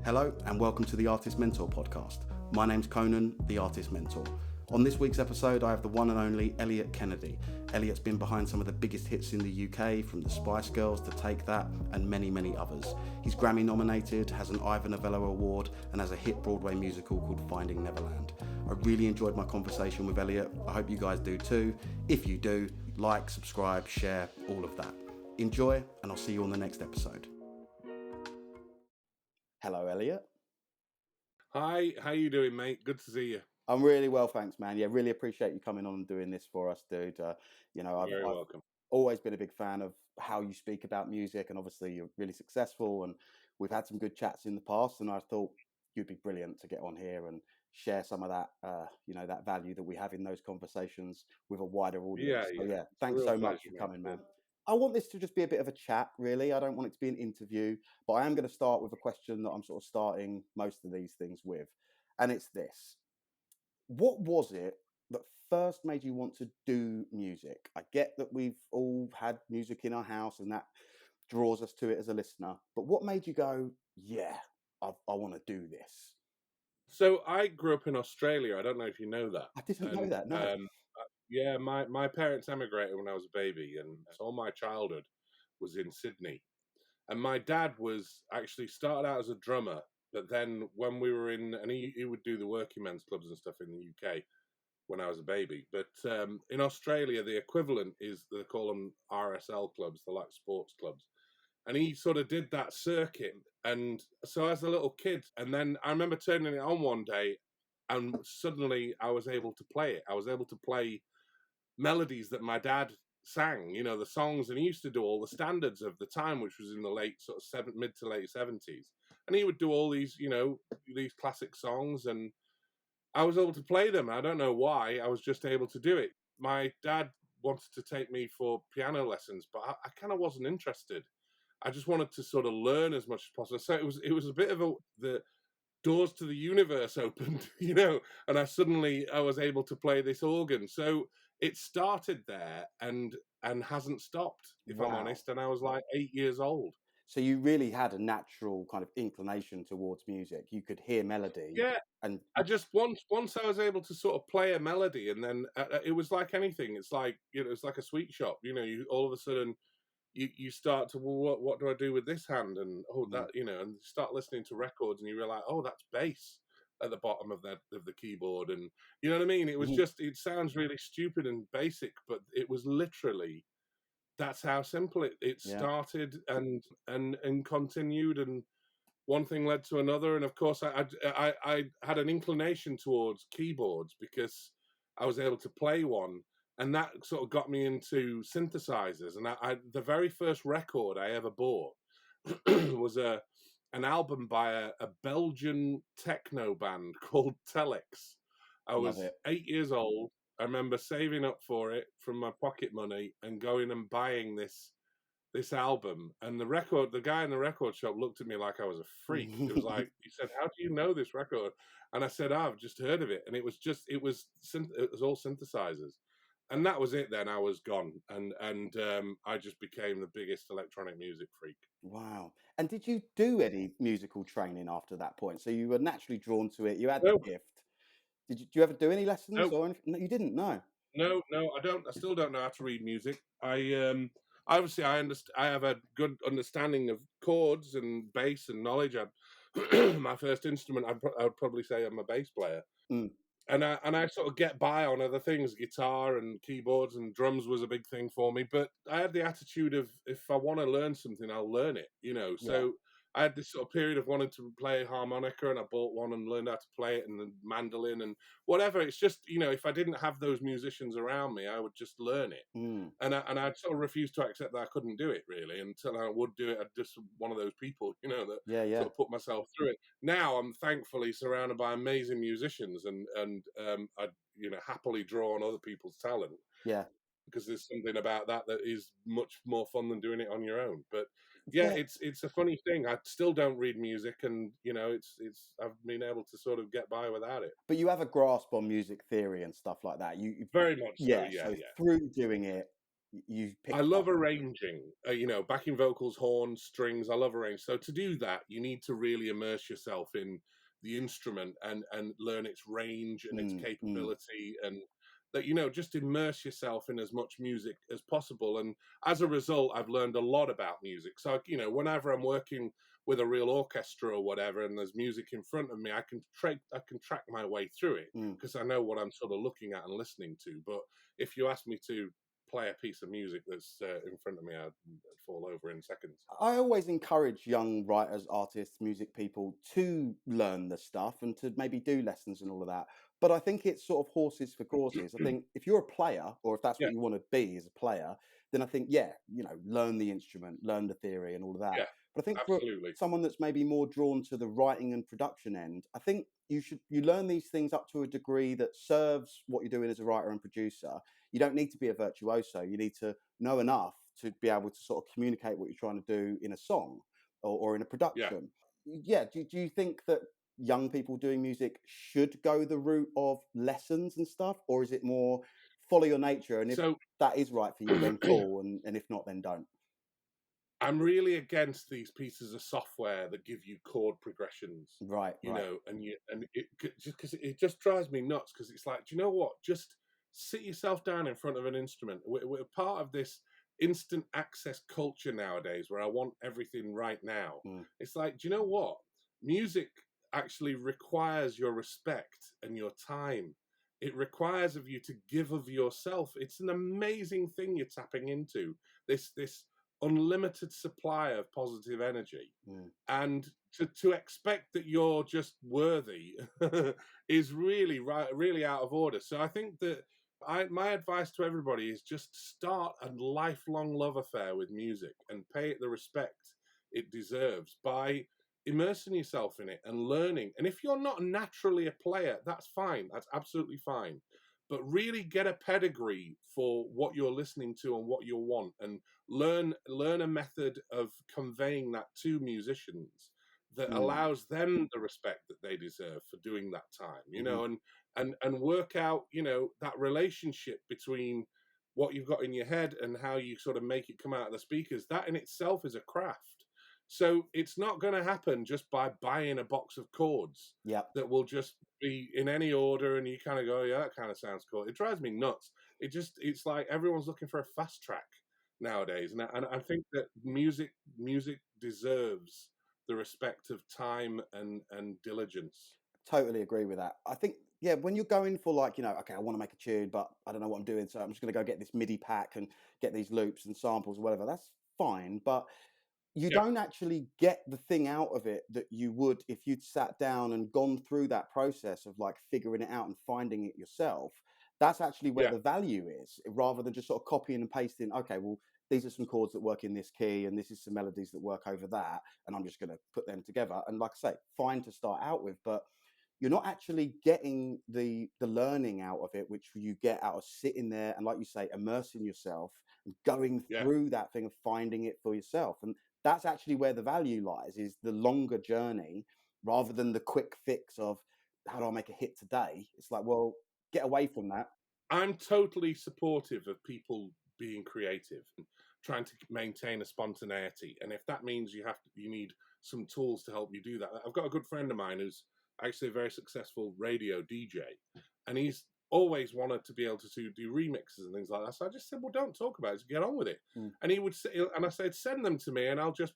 Hello and welcome to the Artist Mentor podcast. My name's Conan, the Artist Mentor. On this week's episode, I have the one and only Eliot Kennedy. Eliot's been behind some of the biggest hits in the UK, from the Spice Girls to Take That and many, many others. He's Grammy nominated, has an Ivor Novello Award, and has a hit Broadway musical called Finding Neverland. I really enjoyed my conversation with Eliot. I hope you guys do too. If you do, like, subscribe, share, all of that. Enjoy, and I'll see you on the next episode. Hello, Eliot. Hi, how you doing, mate? Good to see you. I'm really well, thanks, man. Yeah, really appreciate you coming on and doing this for us, dude. I've welcome. always been a big fan of how you speak about music, and obviously you're really successful, and we've had some good chats in the past, and I thought you'd be brilliant to get on here and share some of that, that value that we have in those conversations with a wider audience. Yeah. Thanks so much for coming, man. I want this to just be a bit of a chat, really. I don't want it to be an interview, but I am going to start with a question that I'm sort of starting most of these things with, and it's this. What was it that first made you want to do music? I get that we've all had music in our house and that draws us to it as a listener, but what made you go, yeah, I want to do this? So I grew up in Australia. I don't know if you know that. I didn't know that, no. Yeah, my parents emigrated when I was a baby, and so all my childhood was in Sydney. And my dad was actually started out as a drummer, but then when we were in, and he would do the working men's clubs and stuff in the UK when I was a baby. But in Australia, the equivalent is, they call them RSL clubs, they're like sports clubs. And he sort of did that circuit. And so as a little kid, and then I remember turning it on one day, and suddenly I was able to play it. I was able to play melodies that my dad sang, the songs, and he used to do all the standards of the time, which was in the late sort of mid to late 70s. And he would do all these, these classic songs, and I was able to play them. I don't know why, I was just able to do it. My dad wanted to take me for piano lessons, but I kind of wasn't interested. I just wanted to sort of learn as much as possible. So it was a bit of the doors to the universe opened, and I was able to play this organ. So it started there and hasn't stopped, if I'm honest. And I was like 8 years old. So you really had a natural kind of inclination towards music. You could hear melody. Yeah. And I just once I was able to sort of play a melody, and then it was like anything. It's like, it's like a sweet shop. You all of a sudden you start to, well, what do I do with this hand? And that, and you start listening to records, and you realize, that's bass at the bottom of the keyboard, and you know what I mean. It was just, it sounds really stupid and basic, but it was literally, that's how simple it started and continued, and one thing led to another. And of course, I had an inclination towards keyboards because I was able to play one, and that sort of got me into synthesizers. And the very first record I ever bought was an album by a Belgian techno band called Telex. I was 8 years old. I remember saving up for it from my pocket money and going and buying this album. And the guy in the record shop looked at me like I was a freak. It was like, he said, "How do you know this record?" And I said, "I've just heard of it." And it was all synthesizers. And that was it then. I was gone. And I just became the biggest electronic music freak. Wow. And did you do any musical training after that point? So you were naturally drawn to it. You had the gift. Do you ever do any lessons or anything? No, you didn't. No, I don't. I still don't know how to read music. Obviously, I have a good understanding of chords and bass and knowledge. My first instrument, I would probably say I'm a bass player. And I sort of get by on other things. Guitar and keyboards and drums was a big thing for me. But I had the attitude of, if I want to learn something, I'll learn it, So I had this sort of period of wanting to play harmonica, and I bought one and learned how to play it, and the mandolin and whatever. It's just, if I didn't have those musicians around me, I would just learn it. And I'd sort of refused to accept that I couldn't do it, really, until I would do it. I'd just one of those people, that sort of put myself through it. Now I'm thankfully surrounded by amazing musicians, and I happily draw on other people's talent. Yeah. Because there's something about that is much more fun than doing it on your own. But it's a funny thing. I still don't read music, and it's I've been able to sort of get by without it. But you have a grasp on music theory and stuff like that. You very much. So through doing it, You I picked love up. arranging, backing vocals, horns, strings. I love arranging. So to do that, you need to really immerse yourself in the instrument and learn its range and its Mm, mm, capability, and that, just immerse yourself in as much music as possible. And as a result, I've learned a lot about music. So, whenever I'm working with a real orchestra or whatever, and there's music in front of me, I can track my way through it mm. because I know what I'm sort of looking at and listening to. But if you ask me to play a piece of music that's in front of me, I'd fall over in seconds. I always encourage young writers, artists, music people to learn the stuff and to maybe do lessons and all of that. But I think it's sort of horses for courses. I think if you're a player, or if that's Yeah, what you want to be as a player, then I think, yeah, learn the instrument, learn the theory and all of that. yeah, But I think for absolutely. someone that's maybe more drawn to the writing and production end, I think you learn these things up to a degree that serves what you're doing as a writer and producer. You don't need to be a virtuoso. You need to know enough to be able to sort of communicate what you're trying to do in a song or in a Yeah. production. Yeah, do you think that young people doing music should go the route of lessons and stuff, or is it more follow your nature, and if So that is right for you, then cool, and if not, then don't? I'm really against these pieces of software that give you chord progressions, Right, right. and just because it just drives me nuts, because it's like, do you know what? Just sit yourself down in front of an instrument. We're part of this instant access culture nowadays where I want everything right now. Mm, It's like, do you know what? Music actually requires your respect and your time. It requires of you to give of yourself. It's an amazing thing you're tapping into. This unlimited supply of positive energy, mm, and to expect that you're just worthy is really out of order. So I think that my advice to everybody is just start a lifelong love affair with music and pay it the respect it deserves by immersing yourself in it and learning. And if you're not naturally a player, that's fine, that's absolutely fine, but really get a pedigree for what you're listening to and what you want, and learn a method of conveying that to musicians that mm, allows them the respect that they deserve for doing that time, mhm. and work out, that relationship between what you've got in your head and how you sort of make it come out of the speakers. That in itself is a craft. So it's not going to happen just by buying a box of chords Yep. that will just be in any order, and you kind of go, yeah, that kind of sounds cool. It drives me nuts. It's like everyone's looking for a fast track nowadays, and I think that music deserves the respect of time and diligence. Totally agree with that. I think, yeah, when you're going for like, okay, I want to make a tune, but I don't know what I'm doing, so I'm just going to go get this MIDI pack and get these loops and samples or whatever. That's fine, but you Yeah, don't actually get the thing out of it that you would if you'd sat down and gone through that process of like figuring it out and finding it yourself. That's actually where yeah, the value is, rather than just sort of copying and pasting. Okay, well, these are some chords that work in this key, and this is some melodies that work over that, and I'm just going to put them together. And like I say, fine to start out with, but you're not actually getting the learning out of it, which you get out of sitting there and, like you say, immersing yourself and going yeah. through that thing of finding it for yourself. And that's actually where the value lies, is the longer journey rather than the quick fix of how do I make a hit today. It's like, well, get away from that. I'm totally supportive of people being creative and trying to maintain a spontaneity. And if that means you need some tools to help you do that. I've got a good friend of mine who's actually a very successful radio DJ, and he's always wanted to be able to do remixes and things like that. So I just said, well, don't talk about it, just get on with it. Mm. And he would say, and I said, send them to me, and I'll just,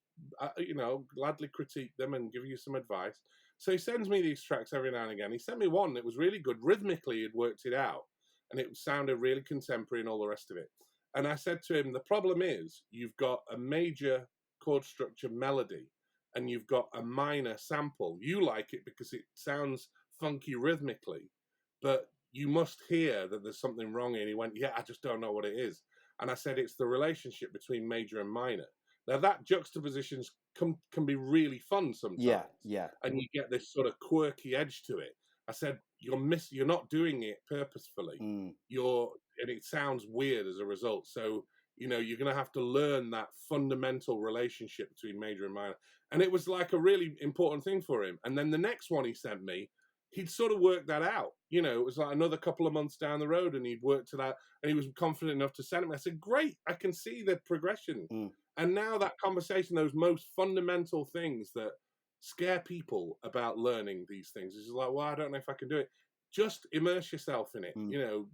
gladly critique them and give you some advice. So he sends me these tracks every now and again. He sent me one that was really good. Rhythmically, he'd worked it out, and it sounded really contemporary and all the rest of it. And I said to him, the problem is you've got a major chord structure melody and you've got a minor sample. You like it because it sounds funky rhythmically, but you must hear that there's something wrong. And he went, yeah, I just don't know what it is. And I said, it's the relationship between major and minor. Now that juxtapositions can be really fun Yeah, sometimes, yeah. and you get this sort of quirky edge to it. I said, you're not doing it purposefully. Mm. And it sounds weird as a result. So, you're going to have to learn that fundamental relationship between major and minor. And it was like a really important thing for him. And then the next one he sent me, he'd sort of worked that out. You know, it was like another couple of months down the road, and he'd worked it out, and he was confident enough to send it. I said, "Great, I can see the progression." And now that conversation, those most fundamental things that scare people about learning these things, is like, well, I don't know if I can do it. Just immerse yourself in it. You know,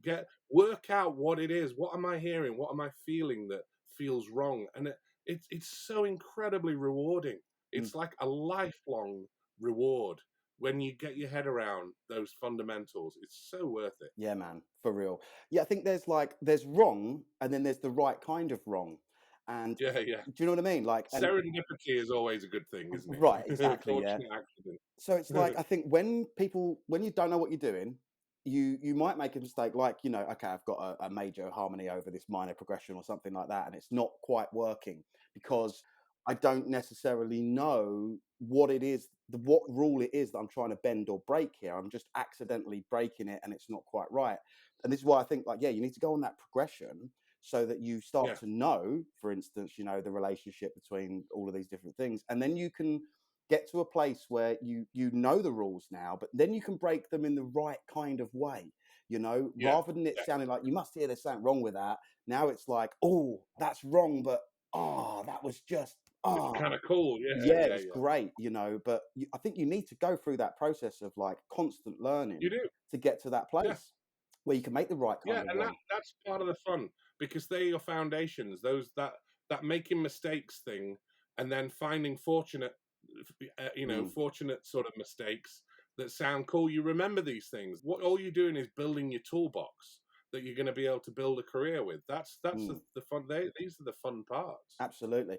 work out what it is. What am I hearing? What am I feeling that feels wrong? And it's so incredibly rewarding. It's like a lifelong reward when you get your head around those fundamentals. It's so worth it. Yeah, man, for real. Yeah, I think there's wrong, and then there's the right kind of wrong. And Yeah. do you know what I mean? Like, and Serendipity is always a good thing, isn't right, it? exactly, yeah. Fortunate accident. So it's like, I think when you don't know what you're doing, you might make a mistake, like, you know, okay, I've got a major harmony over this minor progression or something like that, and it's not quite working because I don't necessarily know what it is, what rule it is that I'm trying to bend or break here. I'm just accidentally breaking it, and it's not quite right. And this is why I think, like, yeah, you need to go on that progression so that you start Yeah. to know, for instance, you know, the relationship between all of these different things, and then you can get to a place where you know the rules now, but then you can break them in the right kind of way, you know, rather than it sounding like you must hear there's something wrong with that. Now it's like, oh, that's wrong, but that was just It's kind of cool. yeah, Yeah. it's great, you know. But I think you need to go through that process of like constant You learning do. to get to that Yeah. place where you can make the right Yeah, kind of and wrong. that's part of the fun, because they're your foundations. Those that making mistakes thing, and then finding fortunate, fortunate sort of mistakes that sound cool. You remember these things. What all you're doing is building your toolbox that you're going to be able to build a career with. That's the fun. These are the fun parts. Absolutely.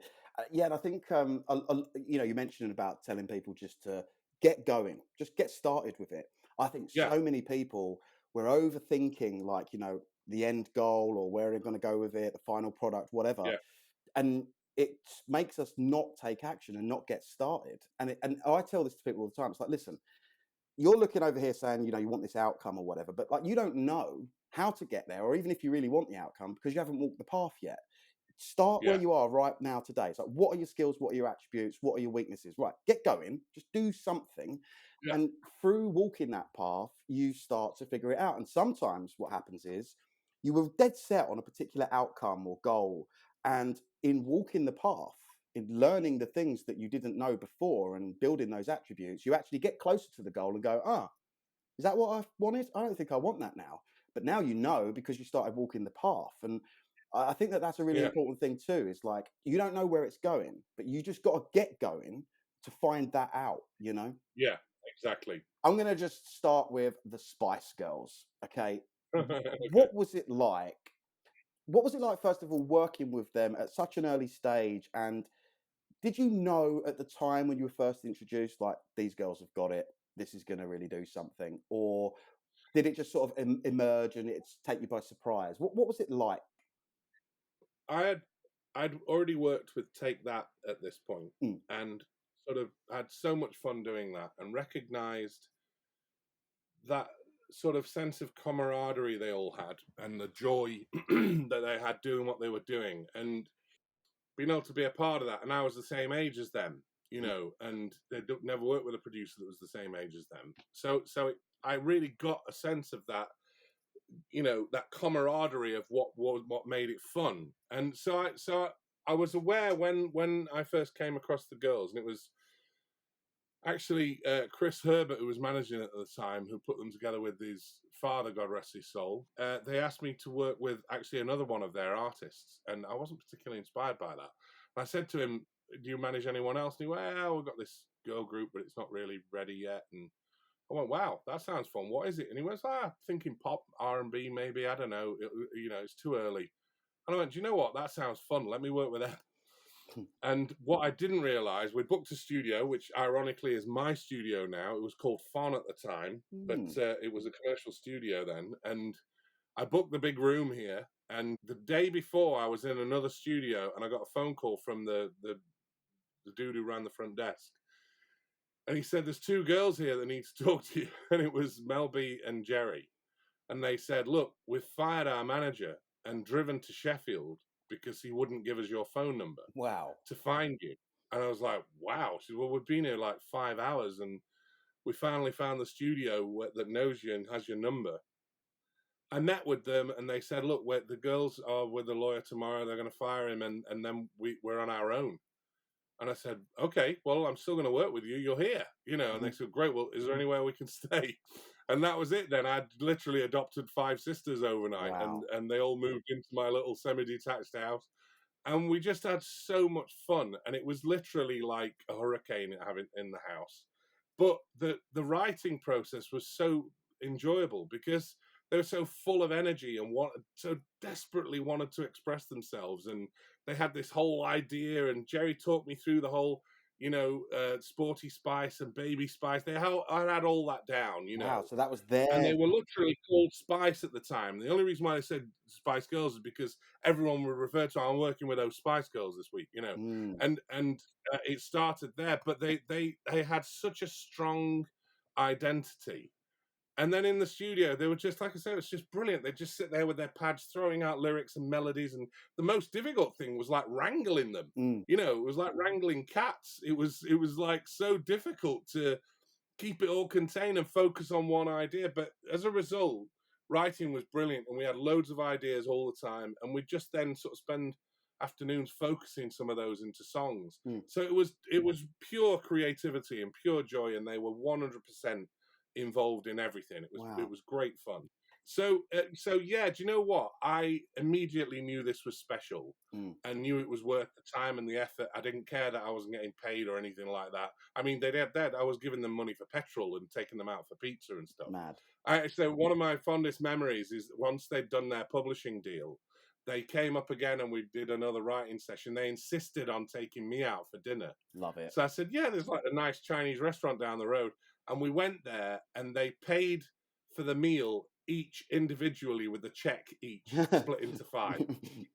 Yeah, and I think you know, you mentioned about telling people just to get going, just get started with it. I think Yeah, so many people we're overthinking, like, you know, the end goal or where they're going to go with it, the final product, whatever, yeah, and it makes us not take action and not get started. And I tell this to people all the time. It's like, listen, you're looking over here saying, you know, you want this outcome or whatever, but like you don't know how to get there, or even if you really want the outcome, because you haven't walked the path yet. Start where yeah, you are right now today. It's like, what are your skills? What are your attributes? What are your weaknesses? Right, get going. Just do something. yeah, And through walking that path, you start to figure it out. And sometimes what happens is you were dead set on a particular outcome or goal. And in walking the path, in learning the things that you didn't know before and building those attributes, you actually get closer to the goal and go, is that what I wanted? I don't think I want that now. But now you know because you started walking the path. And I think that that's a really yeah, important thing too. Is like you don't know where it's going, but you just got to get going to find that out. You know. yeah. Exactly. I'm going to just start with the Spice Girls. Okay. Okay. What was it like? What was it like, first of all, working with them at such an early stage? And did you know at the time when you were first introduced, like, these girls have got it, this is going to really do something? Or did it just sort of emerge and it's take you by surprise? What was it like? I'd already worked with Take That at this point, Mm, and sort of had so much fun doing that, and recognized that sort of sense of camaraderie they all had, and the joy that they had doing what they were doing, and being able to be a part of that. And I was the same age as them, you mm, know, and they never worked with a producer that was the same age as them. I really got a sense of that, you know, that camaraderie of what made it fun. And I was aware when I first came across the girls, and it was actually Chris Herbert, who was managing it at the time, who put them together with his father, God rest his soul. They asked me to work with actually another one of their artists, and I wasn't particularly inspired by that. And I said to him, "Do you manage anyone else?" And he went, "Well, we've got this girl group, but it's not really ready yet." And I went, "Wow, that sounds fun. What is it?" And he went, "Thinking pop, R&B, maybe. I don't know. You know, it's too early." And I went, "Do you know what? That sounds fun. Let me work with them." And what I didn't realize, we booked a studio, which ironically is my studio now. It was called Fon at the time, but mm. it was a commercial studio then. And I booked the big room here. And the day before, I was in another studio, and I got a phone call from the dude who ran the front desk. And he said, "There's two girls here that need to talk to you." And it was Melby and Jerry. And they said, "Look, we've fired our manager and driven to Sheffield because he wouldn't give us your phone number Wow. to find you." And I was like, "Wow." She said, "Well, we've been here like 5 hours and we finally found the studio that knows you and has your number. I met with them and they said, look, the girls are with the lawyer tomorrow. They're going to fire him. And then we're on our own. And I said, okay, well, I'm still going to work with you. You're here, And they said, great. Well, is there anywhere we can stay? And that was it. Then I'd literally adopted 5 sisters overnight, Wow. and they all moved into my little semi-detached house. And we just had so much fun. And it was literally like a hurricane having in the house. But the writing process was so enjoyable because they were so full of energy and so desperately wanted to express themselves, and they had this whole idea. And Jerry talked me through the whole, Sporty Spice and Baby Spice. I had all that down, Wow, so that was there. And they were literally called Spice at the time. The only reason why they said Spice Girls is because everyone would refer to, I'm working with those Spice Girls this week, And it started there. But they had such a strong identity. And then in the studio, they were just, like I said, it was just brilliant. They'd just sit there with their pads, throwing out lyrics and melodies. And the most difficult thing was like wrangling them. It was like wrangling cats. It was like so difficult to keep it all contained and focus on one idea. But as a result, writing was brilliant. And we had loads of ideas all the time. And we'd just then sort of spend afternoons focusing some of those into songs. So it was pure creativity and pure joy. And they were 100% involved in everything. It was great fun. So yeah, do you know what? I immediately knew this was special and knew it was worth the time and the effort. I didn't care that I wasn't getting paid or anything like that. I mean, they had that. I was giving them money for petrol and taking them out for pizza and stuff. Mad. So one of my fondest memories is once they'd done their publishing deal, they came up again and we did another writing session. They insisted on taking me out for dinner. Love it. So I said, yeah, there's like a nice Chinese restaurant down the road. And we went there and they paid for the meal each individually with a check each, split into 5.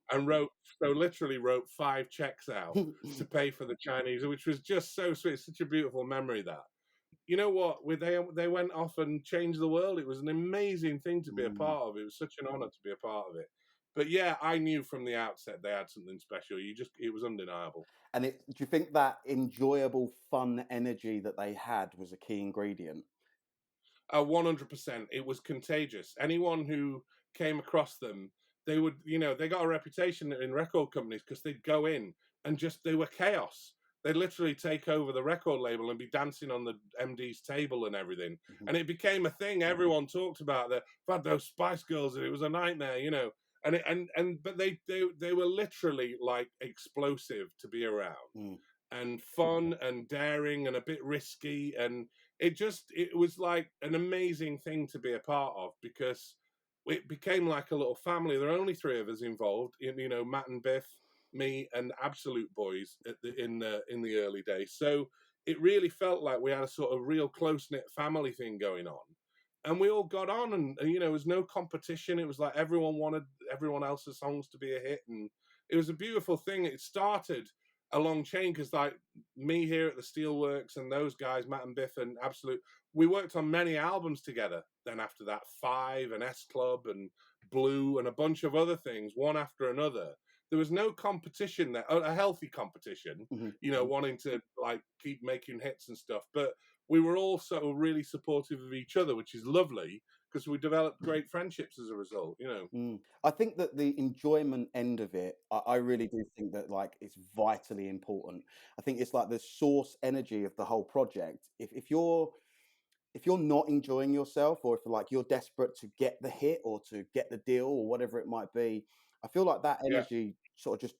And literally wrote 5 checks out to pay for the Chinese, which was just so sweet. It's such a beautiful memory, that. You know what? They went off and changed the world. It was an amazing thing to be a part of. It was such an honor to be a part of it. But yeah, I knew from the outset they had something special. It was undeniable. And do you think that enjoyable, fun energy that they had was a key ingredient? 100%. It was contagious. Anyone who came across them, they would, they got a reputation in record companies because they'd go in and they were chaos. They'd literally take over the record label and be dancing on the MD's table and everything. And it became a thing. Everyone talked about I've had those Spice Girls and it was a nightmare, but they were literally like explosive to be around and fun and daring and a bit risky. And it was like an amazing thing to be a part of because it became like a little family. There are only 3 of us involved, Matt and Biff, me and Absolute Boys in the early days. So it really felt like we had a sort of real close-knit family thing going on. And we all got on and there was no competition. It was like everyone wanted everyone else's songs to be a hit. And it was a beautiful thing. It started a long chain because like me here at the Steelworks and those guys, Matt and Biff and Absolute, we worked on many albums together. Then after that, 5 and S Club and Blue and a bunch of other things, one after another. There was no competition there, a healthy competition, wanting to like keep making hits and stuff. But we were also really supportive of each other, which is lovely because we developed great friendships as a result, I think that the enjoyment end of it, I really do think that like it's vitally important. I think it's like the source energy of the whole project. If you're not enjoying yourself, or if like you're desperate to get the hit or to get the deal or whatever it might be, I feel like that energy sort of just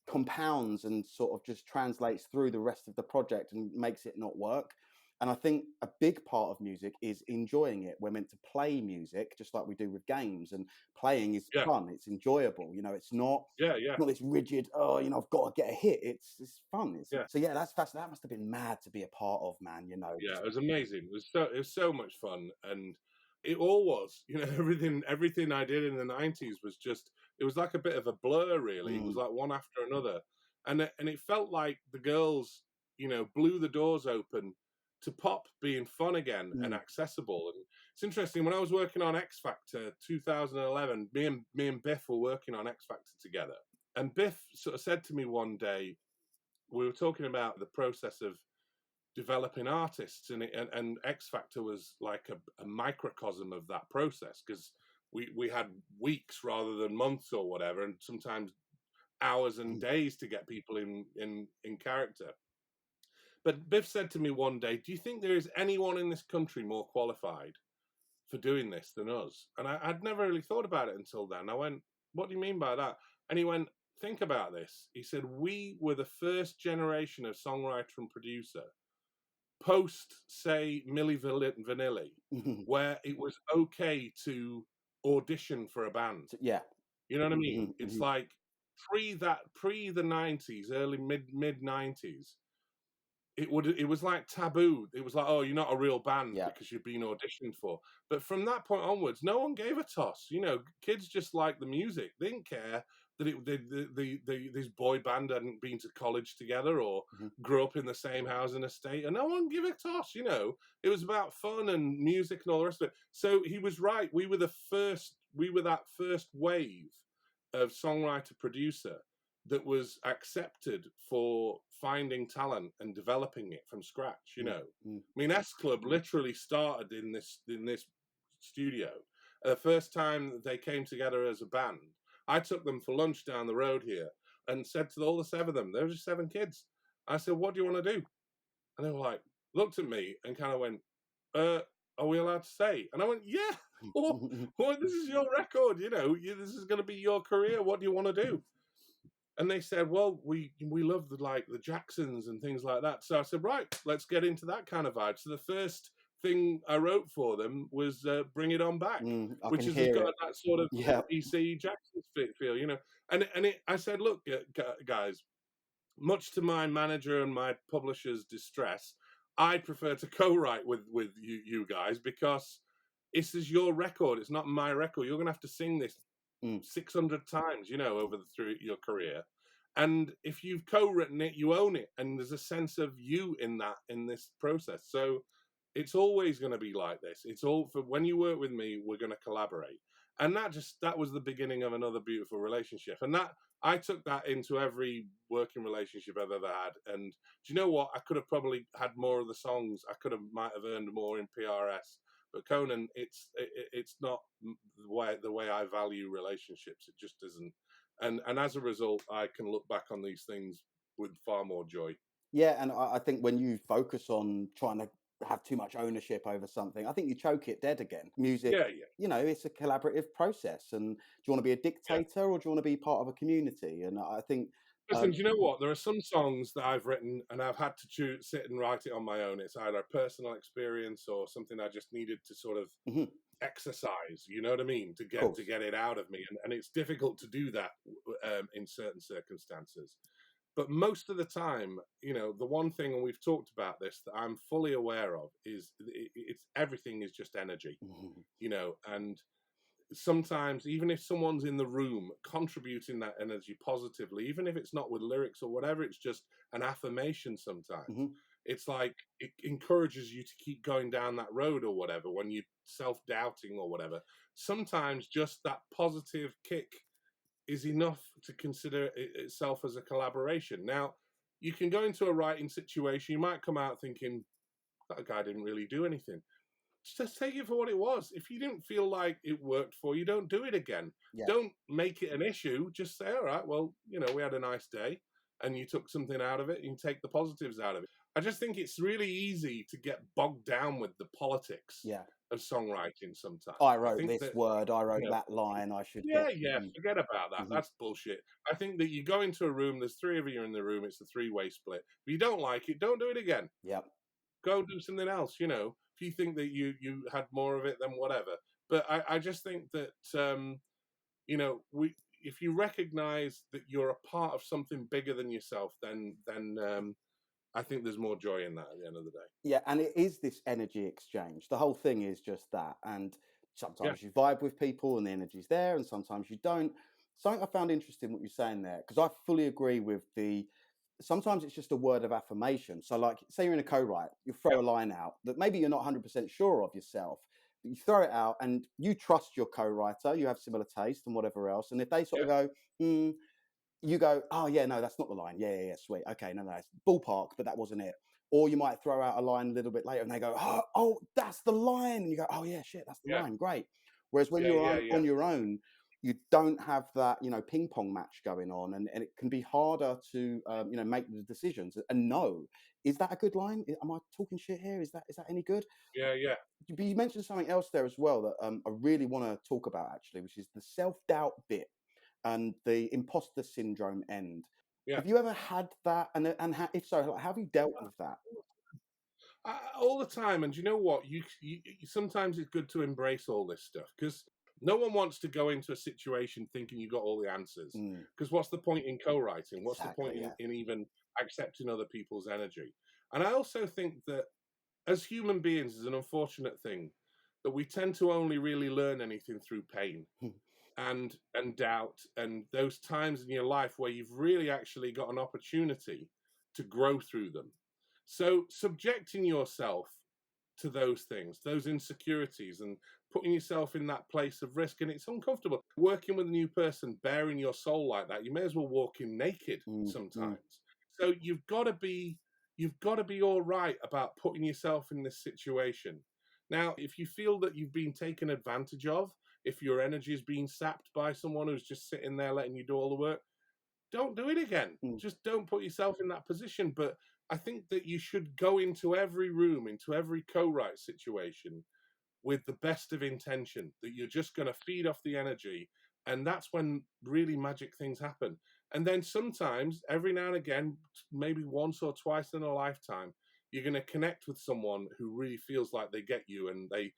compounds and sort of just translates through the rest of the project and makes it not work. And I think a big part of music is enjoying it. We're meant to play music just like we do with games, and playing is fun. It's enjoyable. It's not not this rigid, I've got to get a hit. It's fun. So yeah, that's fascinating. That must have been mad to be a part of, man. Yeah, it was amazing. It was so much fun. And it all was, everything I did in the 90s was it was like a bit of a blur, really. It was like one after another. And it felt like the girls, blew the doors open to pop being fun again and accessible. And it's interesting, when I was working on X Factor 2011, me and Biff were working on X Factor together. And Biff sort of said to me one day, we were talking about the process of developing artists, and X Factor was like a microcosm of that process, because we had weeks rather than months or whatever, and sometimes hours and days to get people in character. But Biff said to me one day, "Do you think there is anyone in this country more qualified for doing this than us?" And I'd never really thought about it until then. I went, "What do you mean by that?" And he went, "Think about this." He said, "We were the first generation of songwriter and producer post, say, Milli Vanilli, where it was okay to audition for a band." Yeah. You know what I mean? It's like pre the 90s, early mid 90s. It was like taboo. It was like, "Oh, you're not a real band because you've been auditioned for." But from that point onwards, no one gave a toss. You know, kids just liked the music. They didn't care that this boy band hadn't been to college together or grew up in the same housing estate, and no one gave a toss. You know, it was about fun and music and all the rest of it. So he was right. We were that first wave of songwriter producer that was accepted for finding talent and developing it from scratch. You know, I mean, S Club literally started in this studio. The first time they came together as a band, I took them for lunch down the road here and said to all the 7 of them, there were just 7 kids. I said, "What do you want to do?" And they were like, looked at me and kind of went, "Are we allowed to say?" And I went, "Yeah, well, this is your record, you know, this is going to be your career. What do you want to do?" And they said, "Well, we love the Jacksons and things like that." So I said, "Right, let's get into that kind of vibe." So the first thing I wrote for them was "Bring It On Back," which has got that sort of PC Jackson feel, you know. I said, "Look, guys, much to my manager and my publisher's distress, I prefer to co-write with you guys, because this is your record. It's not my record. You're going to have to sing this 600 times, you know, through your career. And if you've co-written it, you own it, and there's a sense of you in this process. So it's always going to be like this. It's all for when you work with me, we're going to collaborate." And that was the beginning of another beautiful relationship. And that I took that into every working relationship I've ever had. And do you know what? I could have probably had more of the songs. I might have earned more in PRS. But Conan, it's not the way I value relationships. It just isn't. And as a result, I can look back on these things with far more joy. Yeah, and I think when you focus on trying to have too much ownership over something, I think you choke it dead again. Music, you know, it's a collaborative process. And do you want to be a dictator or do you want to be part of a community? And I think... Listen, do you know what? There are some songs that I've written and I've had to sit and write it on my own. It's either a personal experience or something I just needed to sort of exercise, you know what I mean, to get it out of me. And it's difficult to do that in certain circumstances. But most of the time, you know, the one thing, and we've talked about this, that I'm fully aware of is it's everything is just energy, you know, and sometimes even if someone's in the room contributing that energy positively, even if it's not with lyrics or whatever, it's just an affirmation sometimes. It's like it encourages you to keep going down that road or whatever when you're self-doubting or whatever. Sometimes just that positive kick is enough to consider itself as a collaboration. Now, you can go into a writing situation, you might come out thinking, that guy didn't really do anything. Just take it for what it was. If you didn't feel like it worked for you, don't do it again. Don't make it an issue. Just say, all right, well, you know, we had a nice day and you took something out of it, you can take the positives out of it. I just think it's really easy to get bogged down with the politics of songwriting sometimes. I wrote this word, I wrote that line, I should forget about that. That's bullshit. I think that you go into a room, there's 3 of you in the room, it's a 3-way split. If you don't like it, don't do it again. Go do something else, you know. If you think that you had more of it, then whatever. But I just think that, you know, if you recognize that you're a part of something bigger than yourself, then I think there's more joy in that at the end of the day. Yeah, and it is this energy exchange. The whole thing is just that. And sometimes you vibe with people and the energy's there, and sometimes you don't. Something I found interesting what you're saying there, because I fully agree with sometimes it's just a word of affirmation. So like, say you're in a co-write, you throw a line out that maybe you're not 100% sure of yourself, but you throw it out and you trust your co-writer, you have similar taste and whatever else. And if they sort of go, you go, oh yeah, no, that's not the line. Yeah, yeah, yeah, sweet. Okay, no, no, it's ballpark, but that wasn't it. Or you might throw out a line a little bit later and they go, oh, that's the line. And you go, oh yeah, shit, that's the Yeah, line. Great. Whereas when yeah, you're yeah, yeah, on your own, you don't have that, ping pong match going on, and it can be harder to, make the decisions and know, is that a good line? Am I talking shit here? Is that any good? yeah, yeah, But you mentioned something else there as well that I really want to talk about actually, which is the self-doubt bit and the imposter syndrome end. yeah. Have you ever had that? If so, like, how have you dealt with that? All the time. And you know what? Sometimes it's good to embrace all this stuff because no one wants to go into a situation thinking you got all the answers. Mm, Because what's the point in co-writing? What's the point exactly. Yeah. in even accepting other people's energy? And I also think that as human beings is an unfortunate thing that we tend to only really learn anything through pain and doubt and those times in your life where you've really actually got an opportunity to grow through them. So subjecting yourself to those things, those insecurities, and putting yourself in that place of risk, and it's uncomfortable. Working with a new person, bearing your soul like that, you may as well walk in naked Mm, mm, sometimes. So you've got to be all right about putting yourself in this situation. Now, if you feel that you've been taken advantage of, if your energy is being sapped by someone who's just sitting there letting you do all the work, don't do it again. mm. Just don't put yourself in that position. But I think that you should go into every room, into every co-write situation with the best of intention, that you're just going to feed off the energy. And that's when really magic things happen. And then sometimes, every now and again, maybe once or twice in a lifetime, you're going to connect with someone who really feels like they get you and they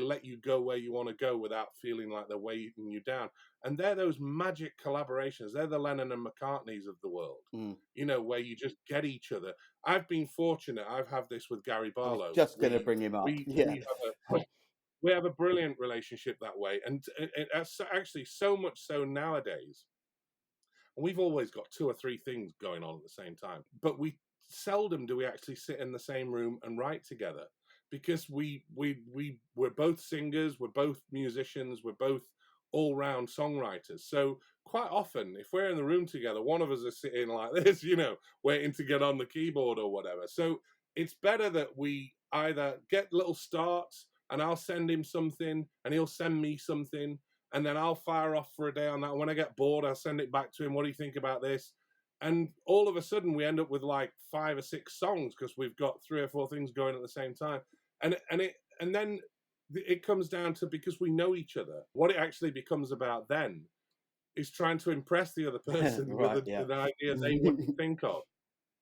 let you go where you want to go without feeling like they're weighing you down. And they're those magic collaborations. They're the Lennon and McCartneys of the world, Mm. where you just get each other. I've been fortunate. I've had this with Gary I was Barlow. just going to bring him up. We Yeah. we have a brilliant relationship that way, and it's actually so much so nowadays. And we've always got two or three things going on at the same time, but we seldom do we actually sit in the same room and write together because we're both singers, we're both musicians, we're both all-round songwriters. So quite often, if we're in the room together, one of us is sitting like this, waiting to get on the keyboard or whatever. So it's better that we either get little starts and I'll send him something and he'll send me something and then I'll fire off for a day on that. When I get bored, I'll send it back to him. What do you think about this? And all of a sudden, we end up with like 5 or 6 songs because we've got 3 or 4 things going at the same time. And then it comes down to, because we know each other, what it actually becomes about then is trying to impress the other person with Right. Yeah. an idea they wouldn't think of.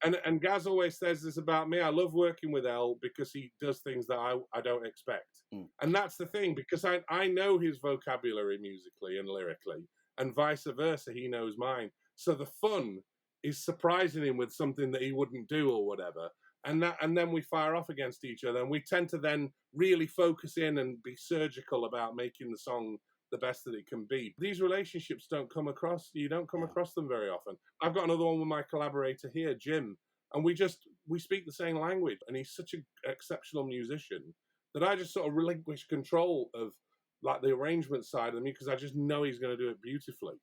And Gaz always says this about me. I love working with El because he does things that I don't expect. Mm. And that's the thing, because I know his vocabulary musically and lyrically, and vice versa, he knows mine. So the fun is surprising him with something that he wouldn't do or whatever. And then we fire off against each other, and we tend to then really focus in and be surgical about making the song the best that it can be. These relationships you don't come across them very often. I've got another one with my collaborator here, Jim, and we speak the same language, and he's such an exceptional musician that I just sort of relinquish control of like the arrangement side of me because I just know he's going to do it beautifully,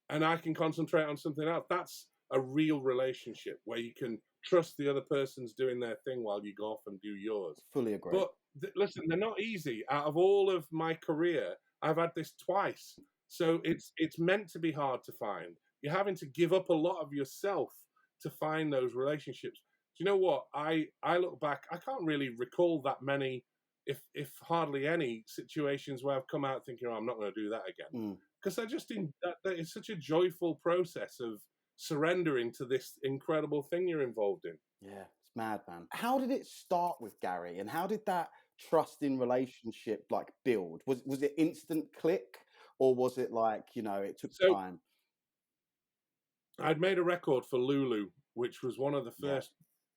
and I can concentrate on something else. That's a real relationship where you can trust the other person's doing their thing while you go off and do yours. Fully agree. But listen, they're not easy. Out of all of my career, I've had this twice. So it's meant to be hard to find. You're having to give up a lot of yourself to find those relationships. Do you know what? I look back, I can't really recall that many, if hardly any, situations where I've come out thinking, oh, I'm not going to do that again. Because I just think that it's such a joyful process of surrendering to this incredible thing you're involved in. Yeah, it's mad, man. How did it start with Gary, and how did that trust in relationship like build? Was it instant click, or was it like, it took So time? I'd made a record for Lulu, which was one of the Yeah. first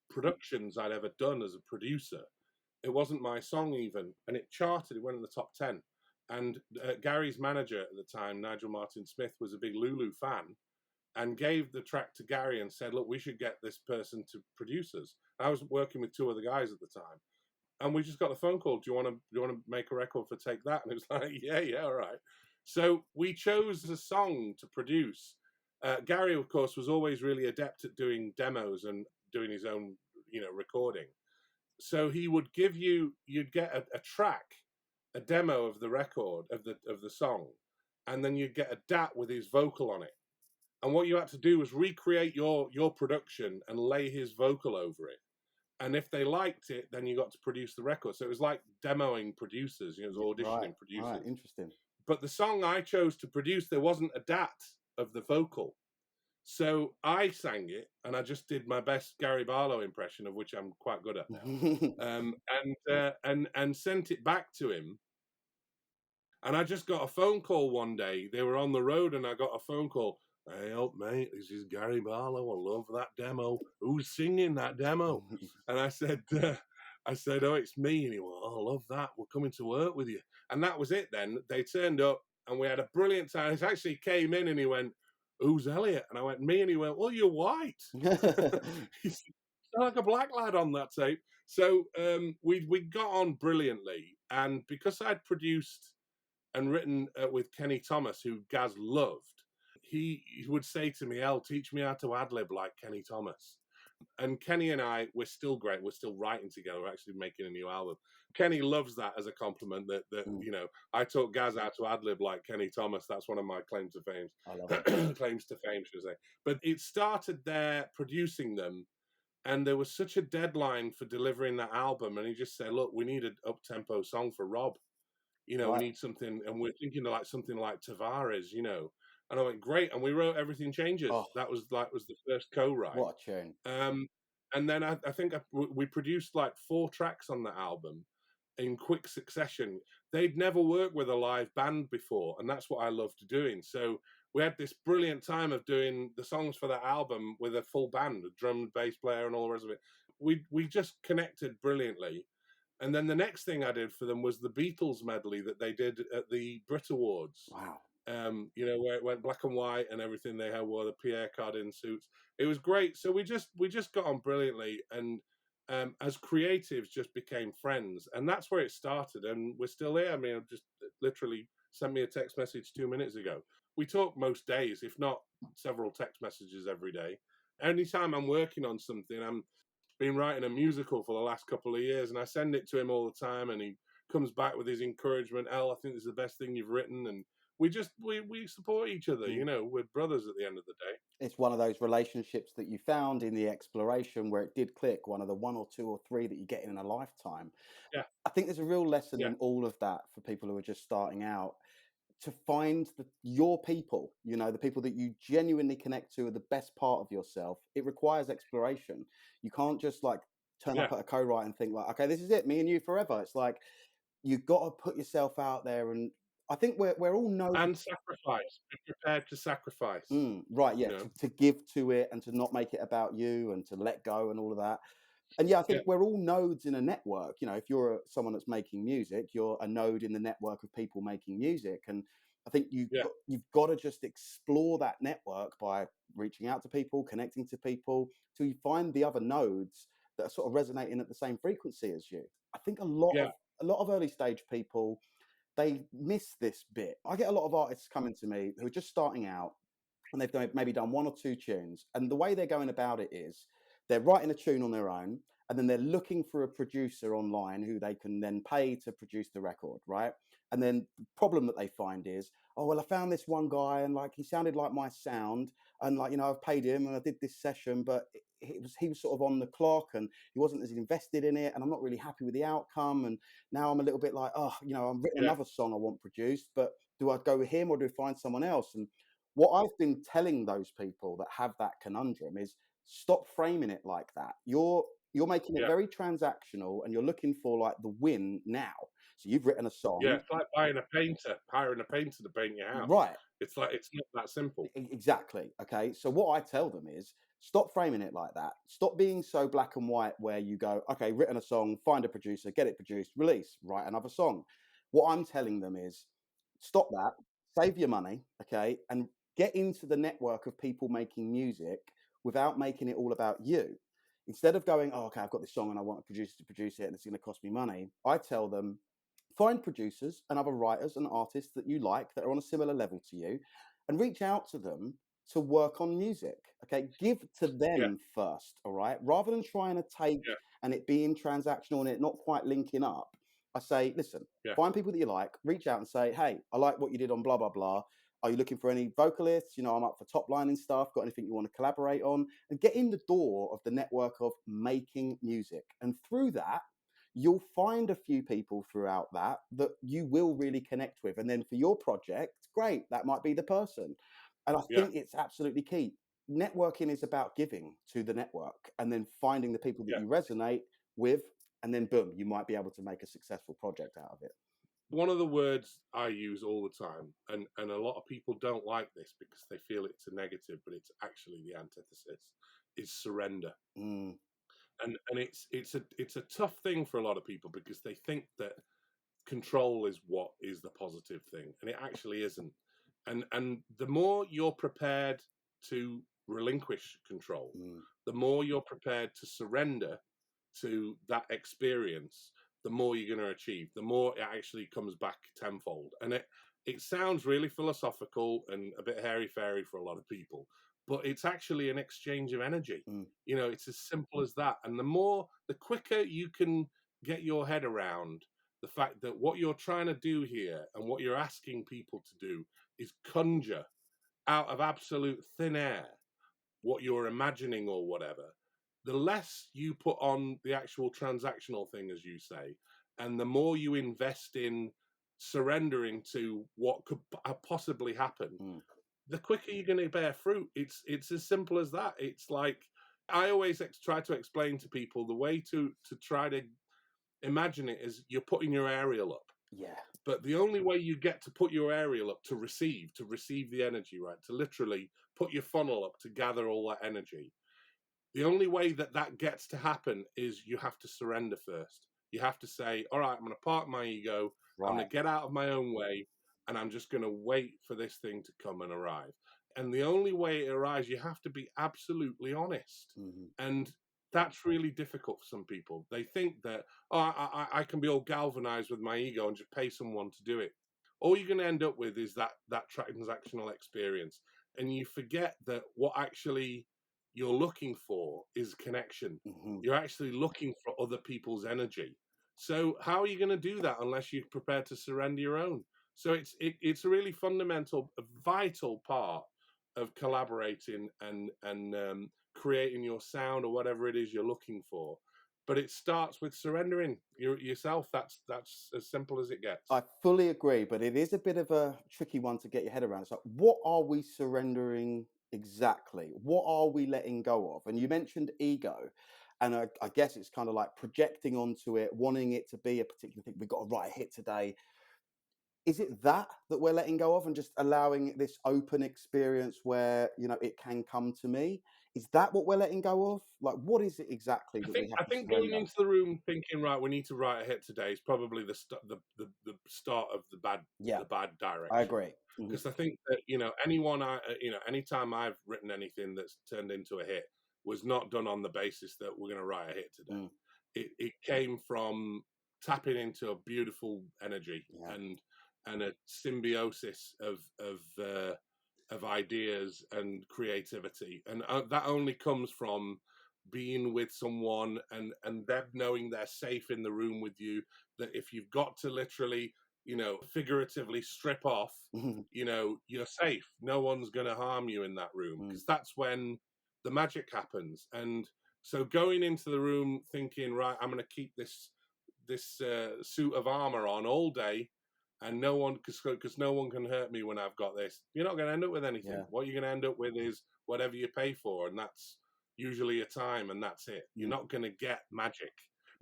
productions I'd ever done as a producer. It wasn't my song even, and it charted. It went in the top 10. And Gary's manager at the time, Nigel Martin Smith, was a big Lulu fan and gave the track to Gary and said, look, we should get this person to produce us. I was working with 2 other guys at the time. And we just got the phone call. Do you want to make a record for Take That? And it was like, yeah, all right. So we chose a song to produce. Gary, of course, was always really adept at doing demos and doing his own, recording. So he would give you'd get a track, a demo of the record of the song, and then you'd get a DAT with his vocal on it. And what you had to do was recreate your production and lay his vocal over it. And if they liked it, then you got to produce the record. So it was like demoing producers, it was auditioning producers. Right, interesting. But the song I chose to produce, there wasn't a DAT of the vocal. So I sang it, and I just did my best Gary Barlow impression, of which I'm quite good at now, and sent it back to him. And I just got a phone call one day. They were on the road, and I got a phone call. Hey, up, mate, this is Gary Barlow. I love that demo. Who's singing that demo? And I said, oh, it's me. And he went, oh, I love that. We're coming to work with you. And that was it then. They turned up, and we had a brilliant time. He actually came in, and he went, who's Eliot? And I went, me. And he went, well, you're white. He's like a black lad on that tape. So we got on brilliantly. And because I'd produced and written with Kenny Thomas, who Gaz loved, he would say to me, teach me how to ad-lib like Kenny Thomas. And Kenny and I, we're still great. We're still writing together. We're actually making a new album. Kenny loves that as a compliment that I taught Gaz how to ad-lib like Kenny Thomas. That's one of my claims to fame. I love it. Claims to fame, should I say. But it started there, producing them. And there was such a deadline for delivering that album. And he just said, look, we need an up-tempo song for Rob. Right. We need something. And we're thinking of something like Tavares, And I went, great. And we wrote Everything Changes. Oh, that was the first co-write. What a tune. And then I think we produced 4 tracks on the album in quick succession. They'd never worked with a live band before. And that's what I loved doing. So we had this brilliant time of doing the songs for that album with a full band, a drum, bass player, and all the rest of it. We just connected brilliantly. And then the next thing I did for them was the Beatles medley that they did at the Brit Awards. Wow. Where it went black and white and everything. They wore the Pierre Cardin suits. It was great. So we just got on brilliantly, and as creatives, just became friends. And that's where it started. And we're still here. I mean, I've just literally sent me a text message 2 minutes ago. We talk most days, if not several text messages every day. Anytime I'm working on something, I'm been writing a musical for the last couple of years, and I send it to him all the time, and he comes back with his encouragement. I think this is the best thing you've written. And we support each other, we're brothers at the end of the day. It's one of those relationships that you found in the exploration where it did click, one of the 1 or 2 or 3 that you get in a lifetime. Yeah. I think there's a real lesson in all of that for people who are just starting out, to find your people, the people that you genuinely connect to are the best part of yourself. It requires exploration. You can't just turn up at a co-write and think okay, this is it, me and you forever. It's you've got to put yourself out there, and I think we're all and sacrifice. Be prepared to sacrifice. Right, yeah, to give to it and to not make it about you and to let go and all of that. And I think we're all nodes in a network. If you're someone that's making music, you're a node in the network of people making music. And I think you've got to just explore that network by reaching out to people, connecting to people, till you find the other nodes that are sort of resonating at the same frequency as you. I think a lot of early stage people, they miss this bit. I get a lot of artists coming to me who are just starting out, and they've maybe done 1 or 2 tunes. And the way they're going about it is they're writing a tune on their own, and then they're looking for a producer online who they can then pay to produce the record, right? And then the problem that they find is, oh, well, I found this one guy, and he sounded like my sound, and I've paid him and I did this session, but he was sort of on the clock and he wasn't as invested in it, and I'm not really happy with the outcome. And now I'm a little bit I'm written another song I want produced, but do I go with him or do I find someone else? And what I've been telling those people that have that conundrum is, stop framing it like that. You're making it very transactional, and you're looking for the win now. So you've written a song. Yeah, it's like hiring a painter to paint your house. Right. It's not that simple. Exactly. Okay. So what I tell them is, stop framing it like that. Stop being so black and white where you go, okay, written a song, find a producer, get it produced, release, write another song. What I'm telling them is, stop that, save your money, okay, and get into the network of people making music without making it all about you. Instead of going, oh, okay, I've got this song and I want a producer to produce it and it's going to cost me money, I tell them, find producers and other writers and artists that you like that are on a similar level to you, and reach out to them to work on music. Okay, give to Yeah, them first, all right? Rather than trying to take yeah, and it being transactional and it not quite linking up, I say, listen, yeah, find people that you like, reach out and say, hey, I like what you did on blah, blah, blah. Are you looking for any vocalists? You know, I'm up for top lining stuff. Got anything you want to collaborate on? And get in the door of the network of making music. And through that, you'll find a few people throughout that that you will really connect with. And then for your project, great, that might be the person. And I yeah, think it's absolutely key. Networking is about giving to the network and then finding the people that yeah. you resonate with. And then, boom, you might be able to make a successful project out of it. One of the words I use all the time, and a lot of people don't like this because they feel it's a negative, but it's actually the antithesis, is surrender. Mm, And it's a tough thing for a lot of people because they think that control is what is the positive thing, and it actually isn't. And the more you're prepared to relinquish control, mm, the more you're prepared to surrender to that experience, the more you're going to achieve, the more it actually comes back tenfold. And it sounds really philosophical and a bit hairy fairy for a lot of people, but it's actually an exchange of energy. mm, It's as simple as that. And the quicker you can get your head around the fact that what you're trying to do here and what you're asking people to do is conjure out of absolute thin air what you're imagining or whatever, the less you put on the actual transactional thing, as you say, and the more you invest in surrendering to what could possibly happen, mm, the quicker you're going to bear fruit. It's as simple as that. It's like I always try to explain to people the way to try to imagine it is you're putting your aerial up. yeah. But the only way you get to put your aerial up to receive the energy, right? To literally put your funnel up to gather all that energy. The only way that that gets to happen is you have to surrender first. You have to say, all right, I'm going to park my ego. I'm going Right. to get out of my own way and I'm just going to wait for this thing to come and arrive. And the only way it arrives, you have to be absolutely honest. Hmm. And that's really difficult for some people. They think that, oh, I can be all galvanized with my ego and just pay someone to do it. All you're going to end up with is that transactional experience. And you forget that what actually you're looking for is connection. Hmm. You're actually looking for other people's energy. So how are you going to do that unless you're prepared to surrender your own? So it's a really fundamental, a vital part of collaborating and creating your sound or whatever it is you're looking for. But it starts with surrendering yourself. That's as simple as it gets. I fully agree, but it is a bit of a tricky one to get your head around. It's like, what are we surrendering exactly? What are we letting go of? And you mentioned ego, and I guess it's kind of like projecting onto it, wanting it to be a particular thing. We've got to write a hit today. Is it that we're letting go of and just allowing this open experience where, it can come to me? Is that what we're letting go of? Like, what is it exactly I that think we have I to think going surrender? into the room thinking, right, we need to write a hit today is probably the start of Yeah, the bad I direction. agree. Mhm. Because I think that anytime I've written anything that's turned into a hit was not done on the basis that we're going to write a hit today. Mm, It came from tapping into a beautiful energy yeah. and a symbiosis of ideas and creativity, and that only comes from being with someone and them knowing they're safe in the room with you. That if you've got to literally, figuratively strip off, you're safe. No one's going to harm you in that room Mm, because that's when the magic happens. And so going into the room thinking, right, I'm going to keep this suit of armor on all day, and no one because no one can hurt me when I've got this. You're not going to end up with anything. yeah. What you're going to end up with is whatever you pay for, and that's usually a time, and that's it. You're Mm, not going to get magic.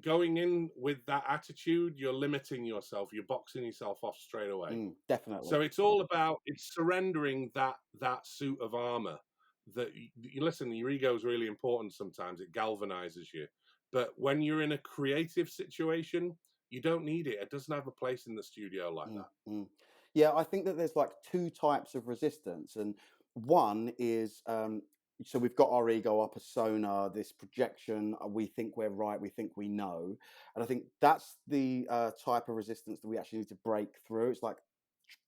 Going in with that attitude, you're limiting yourself. You're boxing yourself off straight away. definitely. So it's all about it's surrendering that suit of armor. That you listen, your ego is really important. Sometimes it galvanizes you, but when you're in a creative situation, you don't need it. It doesn't have a place in the studio like Mm, that. mm. Yeah, I think that there's like two types of resistance, and one is so we've got our ego, our persona, this projection. We think we're right, we think we know, and I think that's the type of resistance that we actually need to break through. It's like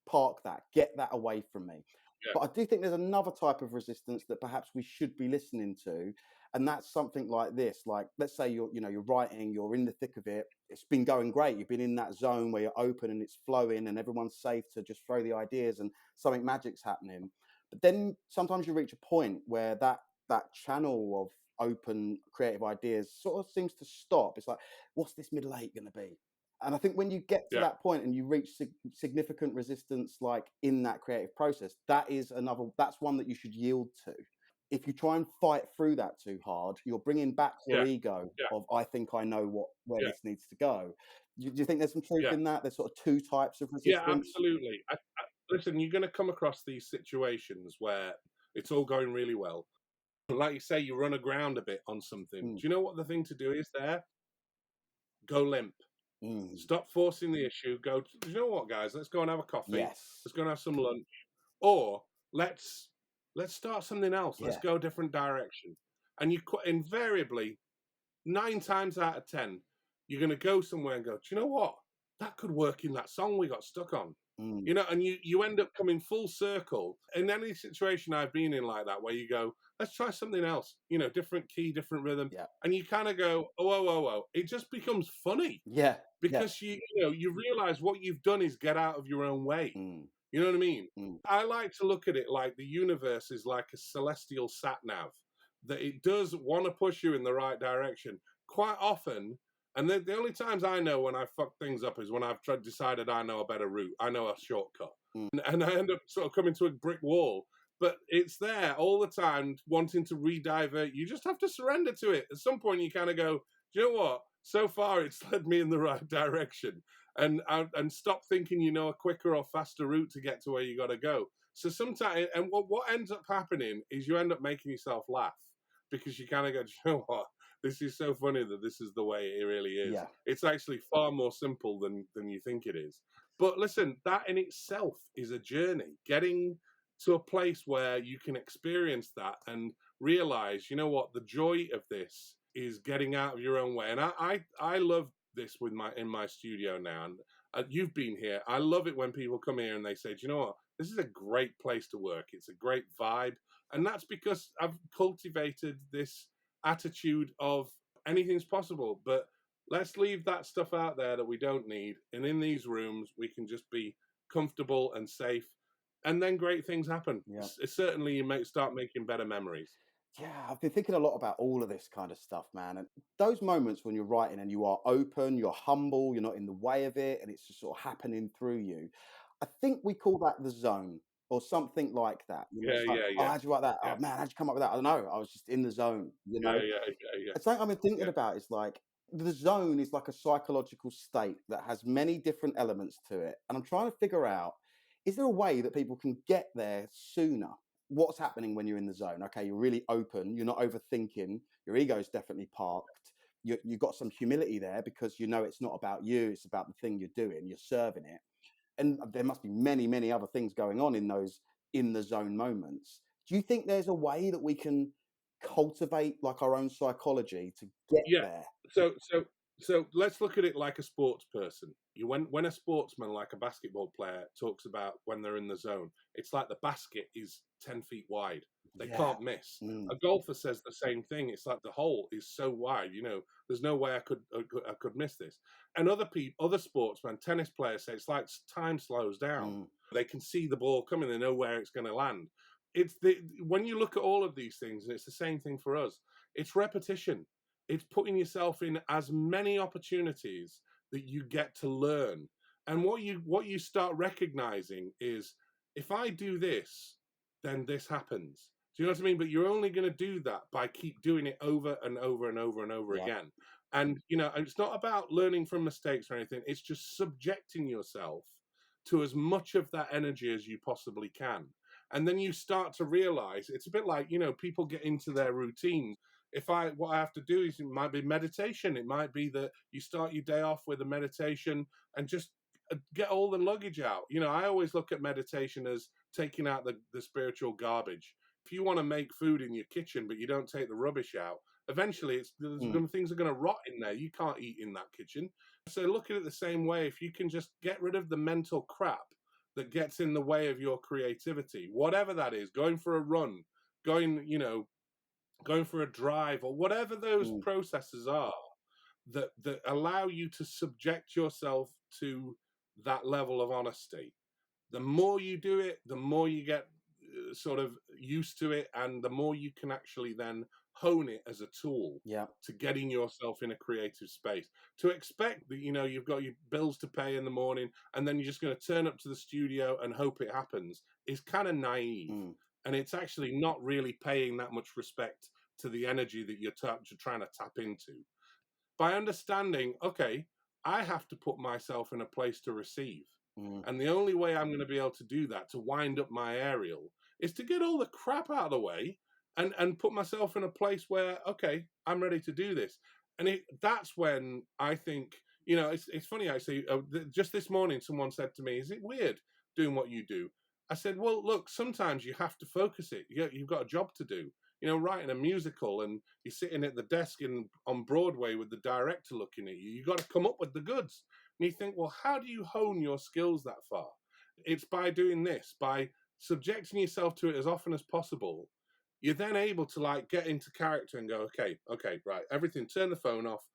park that, get that away from me. yeah, But I do think there's another type of resistance that perhaps we should be listening to, and that's something like this. Like, let's say you're writing, you're in the thick of it. It's been going great. You've been in that zone where you're open and it's flowing, and everyone's safe to just throw the ideas, and something magic's happening. But then sometimes you reach a point where that channel of open creative ideas sort of seems to stop. It's like, what's this middle eight going to be? And I think when you get to yeah, that point and you reach significant resistance, like in that creative process, that's one that you should yield to. If you try and fight through that too hard, you're bringing back your yeah, ego yeah, of, I think I know where yeah, this needs to go. Do you think there's some truth yeah, in that? There's sort of two types of yeah, resistance. absolutely. Listen, you're going to come across these situations where it's all going really well. Like you say, you run aground a bit on something. Mm, Do you know what the thing to do is there? Go limp. mm, Stop forcing the issue. Go, do you know what, guys? Let's go and have a coffee. yes. Let's go and have some lunch. Or let's start something else. Let's Yeah. go a different direction. And you invariably, 9 times out of 10, you're going to go somewhere and go, do you know what? That could work in that song we got stuck on. Mm, You know, and you end up coming full circle in any situation I've been in like that, where you go, let's try something else, you know, different key, different rhythm. yeah. And you kind of go, oh, oh, oh, oh. It just becomes funny Yeah. Yeah. because you realize what you've done is get out of your own way. Mm, You know what I mean? mm, I like to look at it like the universe is like a celestial sat nav, that it does want to push you in the right direction quite often. And the only times I know when I fuck things up is when I've decided I know a better route, I know a shortcut, mm. and I end up sort of coming to a brick wall. But it's there all the time, wanting to re-divert. You just have to surrender to it. At some point, you kind of go, do you know what? So far, it's led me in the right direction, and stop thinking you know a quicker or faster route to get to where you got to go. So sometimes, and what ends up happening is you end up making yourself laugh because you kind of go, do you know what? This is so funny that this is the way it really is. Yeah. It's actually far more simple than you think it is. But listen, that in itself is a journey. Getting to a place where you can experience that and realize, you know what, the joy of this is getting out of your own way. And I love this in my studio now. And you've been here. I love it when people come here and they say, do you know what, this is a great place to work. It's a great vibe. And that's because I've cultivated this attitude of anything's possible, but let's leave that stuff out there that we don't need. And in these rooms, we can just be comfortable and safe. And then great things happen. Yeah. Certainly, you start making better memories. Yeah, I've been thinking a lot about all of this kind of stuff, man. And those moments when you're writing and you are open, you're humble, you're not in the way of it, and it's just sort of happening through you. I think we call that the zone or something like that. Yeah, It's like, yeah, oh, yeah, how'd you write that? yeah, Oh, man, how'd you come up with that? I don't know. I was just in the zone, yeah, yeah, yeah, yeah, It's something I've been thinking yeah, about is like the zone is like a psychological state that has many different elements to it. And I'm trying to figure out, is there a way that people can get there sooner? What's happening when you're in the zone? Okay, you're really open, you're not overthinking, your ego's definitely parked. You've got some humility there because you know it's not about you, it's about the thing you're doing, you're serving it. And there must be many, many other things going on in those in the zone moments. Do you think there's a way that we can cultivate like our own psychology to get yeah. there? So let's look at it like a sports person. When a sportsman, like a basketball player, talks about when they're in the zone, it's like the basket is 10 feet wide. They Yeah. can't miss. Mm. A golfer says the same thing. It's like the hole is so wide, there's no way I could miss this. And other sportsmen, tennis players say it's like time slows down. Mm. They can see the ball coming. They know where it's going to land. When you look at all of these things, and it's the same thing for us. It's repetition. It's putting yourself in as many opportunities that you get to learn. And what you start recognizing is, if I do this, then this happens. Do you know what I mean? But you're only going to do that by keep doing it over and over and over and over Yeah. again. And it's not about learning from mistakes or anything. It's just subjecting yourself to as much of that energy as you possibly can. And then you start to realize it's a bit like, people get into their routines. What I have to do is, it might be meditation. It might be that you start your day off with a meditation and just get all the luggage out. I always look at meditation as taking out the spiritual garbage. If you want to make food in your kitchen, but you don't take the rubbish out, eventually things are going to rot in there. You can't eat in that kitchen. So look at it the same way. If you can just get rid of the mental crap that gets in the way of your creativity, whatever that is, going for a run, going for a drive, or whatever those processes are that allow you to subject yourself to that level of honesty. The more you do it, the more you get sort of used to it, and the more you can actually then hone it as a tool to getting yourself in a creative space. To expect that, you've got your bills to pay in the morning and then you're just going to turn up to the studio and hope it happens is kind of naive. And it's actually not really paying that much respect to the energy that you're trying to tap into. By understanding, okay, I have to put myself in a place to receive. And the only way I'm going to be able to do that, to wind up my aerial, is to get all the crap out of the way and put myself in a place where, okay, I'm ready to do this. And that's when I think, it's funny actually, just this morning someone said to me, is it weird doing what you do? I said, well, look, sometimes you have to focus it. You've got a job to do. Writing a musical and you're sitting at the desk on Broadway with the director looking at you, you've got to come up with the goods. And you think, well, how do you hone your skills that far? It's by doing this, by subjecting yourself to it as often as possible. You're then able to get into character and go, okay, right, everything, turn the phone off.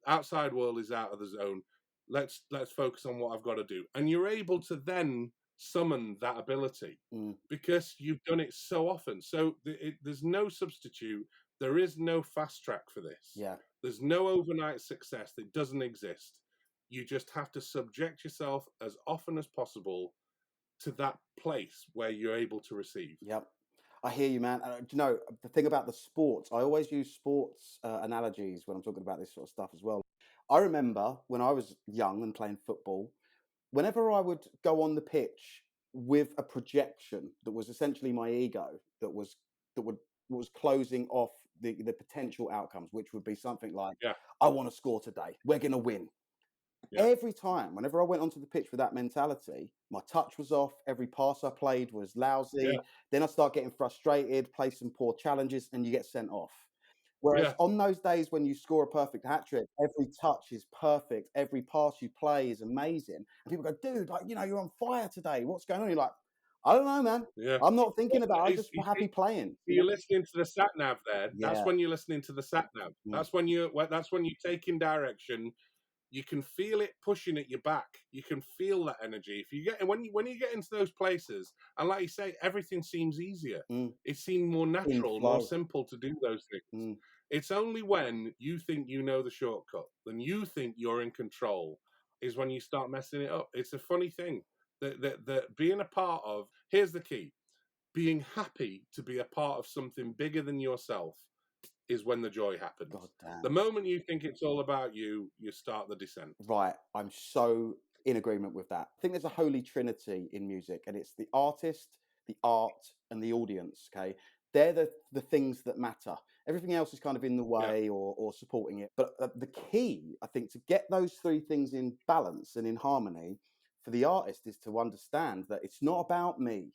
Outside world is out of the zone. Let's focus on what I've got to do. And you're able to then summon that ability because you've done it so often. So there's no substitute. There is no fast track for this. There's no overnight success that doesn't exist. You just have to subject yourself as often as possible to that place where you're able to receive. I hear you, man. The thing about the sports, I always use sports analogies when I'm talking about this sort of stuff as well. I remember when I was young and playing football, whenever I would go on the pitch with a projection that was essentially my ego, that was closing off the potential outcomes, which would be something like, I want to score today. We're going to win. Every time, whenever I went onto the pitch with that mentality, my touch was off. Every pass I played was lousy. Then I start getting frustrated, play some poor challenges, and you get sent off. Whereas on those days when you score a perfect hat trick, every touch is perfect. Every pass you play is amazing. And people go, dude, you're on fire today. What's going on? You're like, I don't know, man. I'm not thinking about it. I'm just happy playing. You're listening to the sat nav there. That's when you're listening to the sat nav. That's when you're taking direction. You can feel it pushing at your back. You can feel that energy. When you get into those places, and like you say, everything seems easier. It seems more natural, more simple to do those things. It's only when you think you know the shortcut, then you think you're in control, is when you start messing it up. It's a funny thing that being a part of. Here's the key: being happy to be a part of something bigger than yourself is when the joy happens. The moment you think it's all about you, you start the descent. Right. I'm so in agreement with that. I think there's a holy trinity in music, and it's the artist, the art, and the audience. Okay. They're the things that matter. Everything else is kind of in the way or supporting it. But the key, I think, to get those three things in balance and in harmony for the artist is to understand that it's not about me.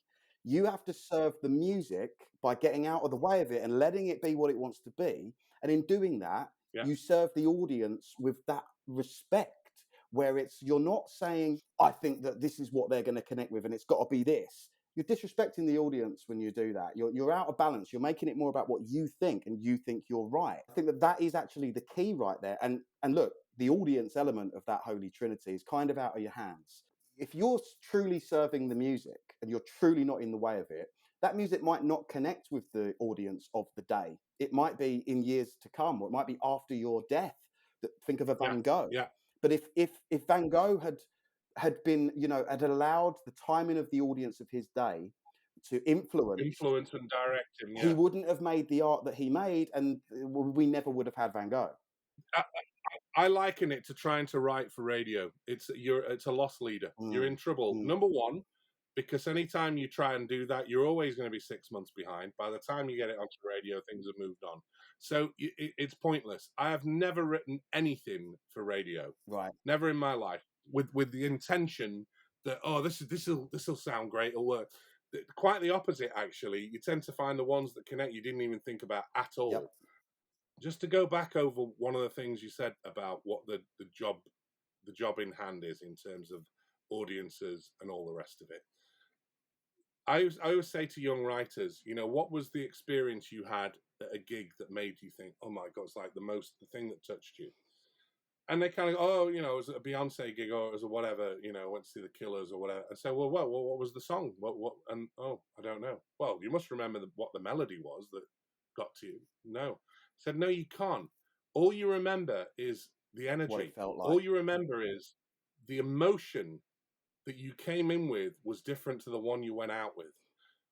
You have to serve the music by getting out of the way of it and letting it be what it wants to be. And in doing that, you serve the audience with that respect, where you're not saying, I think that this is what they're going to connect with and it's got to be this. You're disrespecting the audience when you do that. You're out of balance. You're making it more about what you think, and you think you're right. I think that is actually the key right there. And look, the audience element of that holy trinity is kind of out of your hands. If you're truly serving the music and you're truly not in the way of it, that music might not connect with the audience of the day. It might be in years to come, or it might be after your death. Think of a Van Gogh. But if Van Gogh had been, had allowed the timing of the audience of his day to influence and direct him, he wouldn't have made the art that he made, and we never would have had Van Gogh. I liken it to trying to write for radio. It's a loss leader. You're in trouble. Number one, because anytime you try and do that, you're always going to be 6 months behind. By the time you get it onto radio, things have moved on. So it's pointless. I have never written anything for radio. Right. Never in my life. With the intention that, this'll sound great, it'll work. Quite the opposite, actually. You tend to find the ones that connect you didn't even think about at all. Yep. Just to go back over one of the things you said about what the job in hand is in terms of audiences and all the rest of it. I always say to young writers, what was the experience you had at a gig that made you think, oh my God, it's like the thing that touched you? And they kind of, it was a Beyonce gig or it was a whatever, went to see the Killers or whatever. And say, well, what was the song? What? And I don't know. Well, you must remember what the melody was that got to you. No. I said, no, you can't. All you remember is the energy. What it felt like. All you remember is the emotion that you came in with was different to the one you went out with.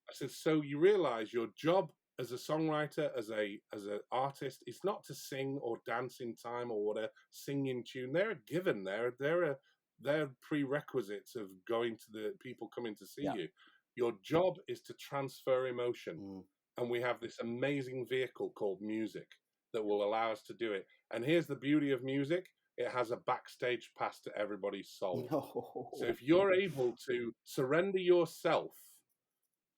I said, so you realize your job as a songwriter, as an artist, is not to sing or dance in time or whatever, sing in tune. They're a given. They're prerequisites of going to the people coming to see you. Your job is to transfer emotion. And we have this amazing vehicle called music that will allow us to do it. And here's the beauty of music. It has a backstage pass to everybody's soul. No. So if you're able to surrender yourself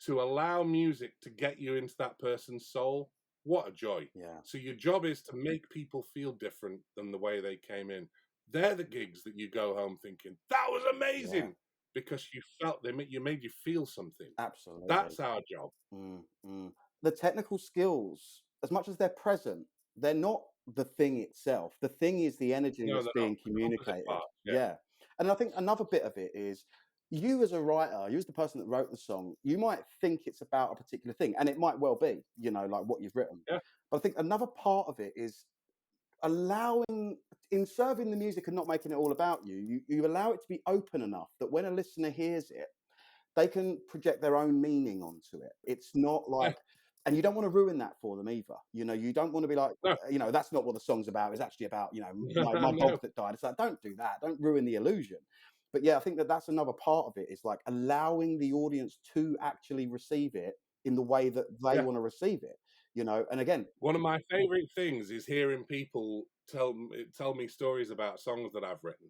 to allow music to get you into that person's soul, what a joy. Yeah. So your job is to make people feel different than the way they came in. They're the gigs that you go home thinking, that was amazing, because you felt made you feel something. Absolutely. That's our job. The technical skills, as much as they're present, they're not the thing itself. The thing is the energy that's being communicated. Yeah. And I think another bit of it is, you as a writer, you as the person that wrote the song, you might think it's about a particular thing, and it might well be, like what you've written. Yeah. But I think another part of it is allowing, in serving the music and not making it all about you, you allow it to be open enough that when a listener hears it, they can project their own meaning onto it. It's not like, and you don't want to ruin that for them either. You don't want to be like, that's not what the song's about. It's actually about, my dog that died. It's like, don't do that. Don't ruin the illusion. But yeah, I think that's another part of it, is like allowing the audience to actually receive it in the way that they want to receive it, and again, one of my favorite things is hearing people tell me stories about songs that I've written.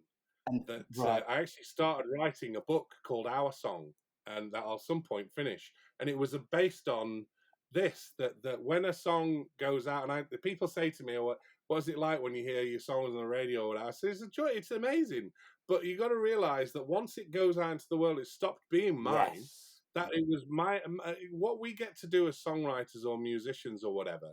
And I actually started writing a book called Our Song, and that I'll at some point finish. And it was based on this, that when a song goes out, and the people say to me, what's it like when you hear your songs on the radio? And I say, it's a joy, it's amazing. But you got to realize that once it goes out into the world, it stopped being mine. Yes. That it was what we get to do as songwriters or musicians or whatever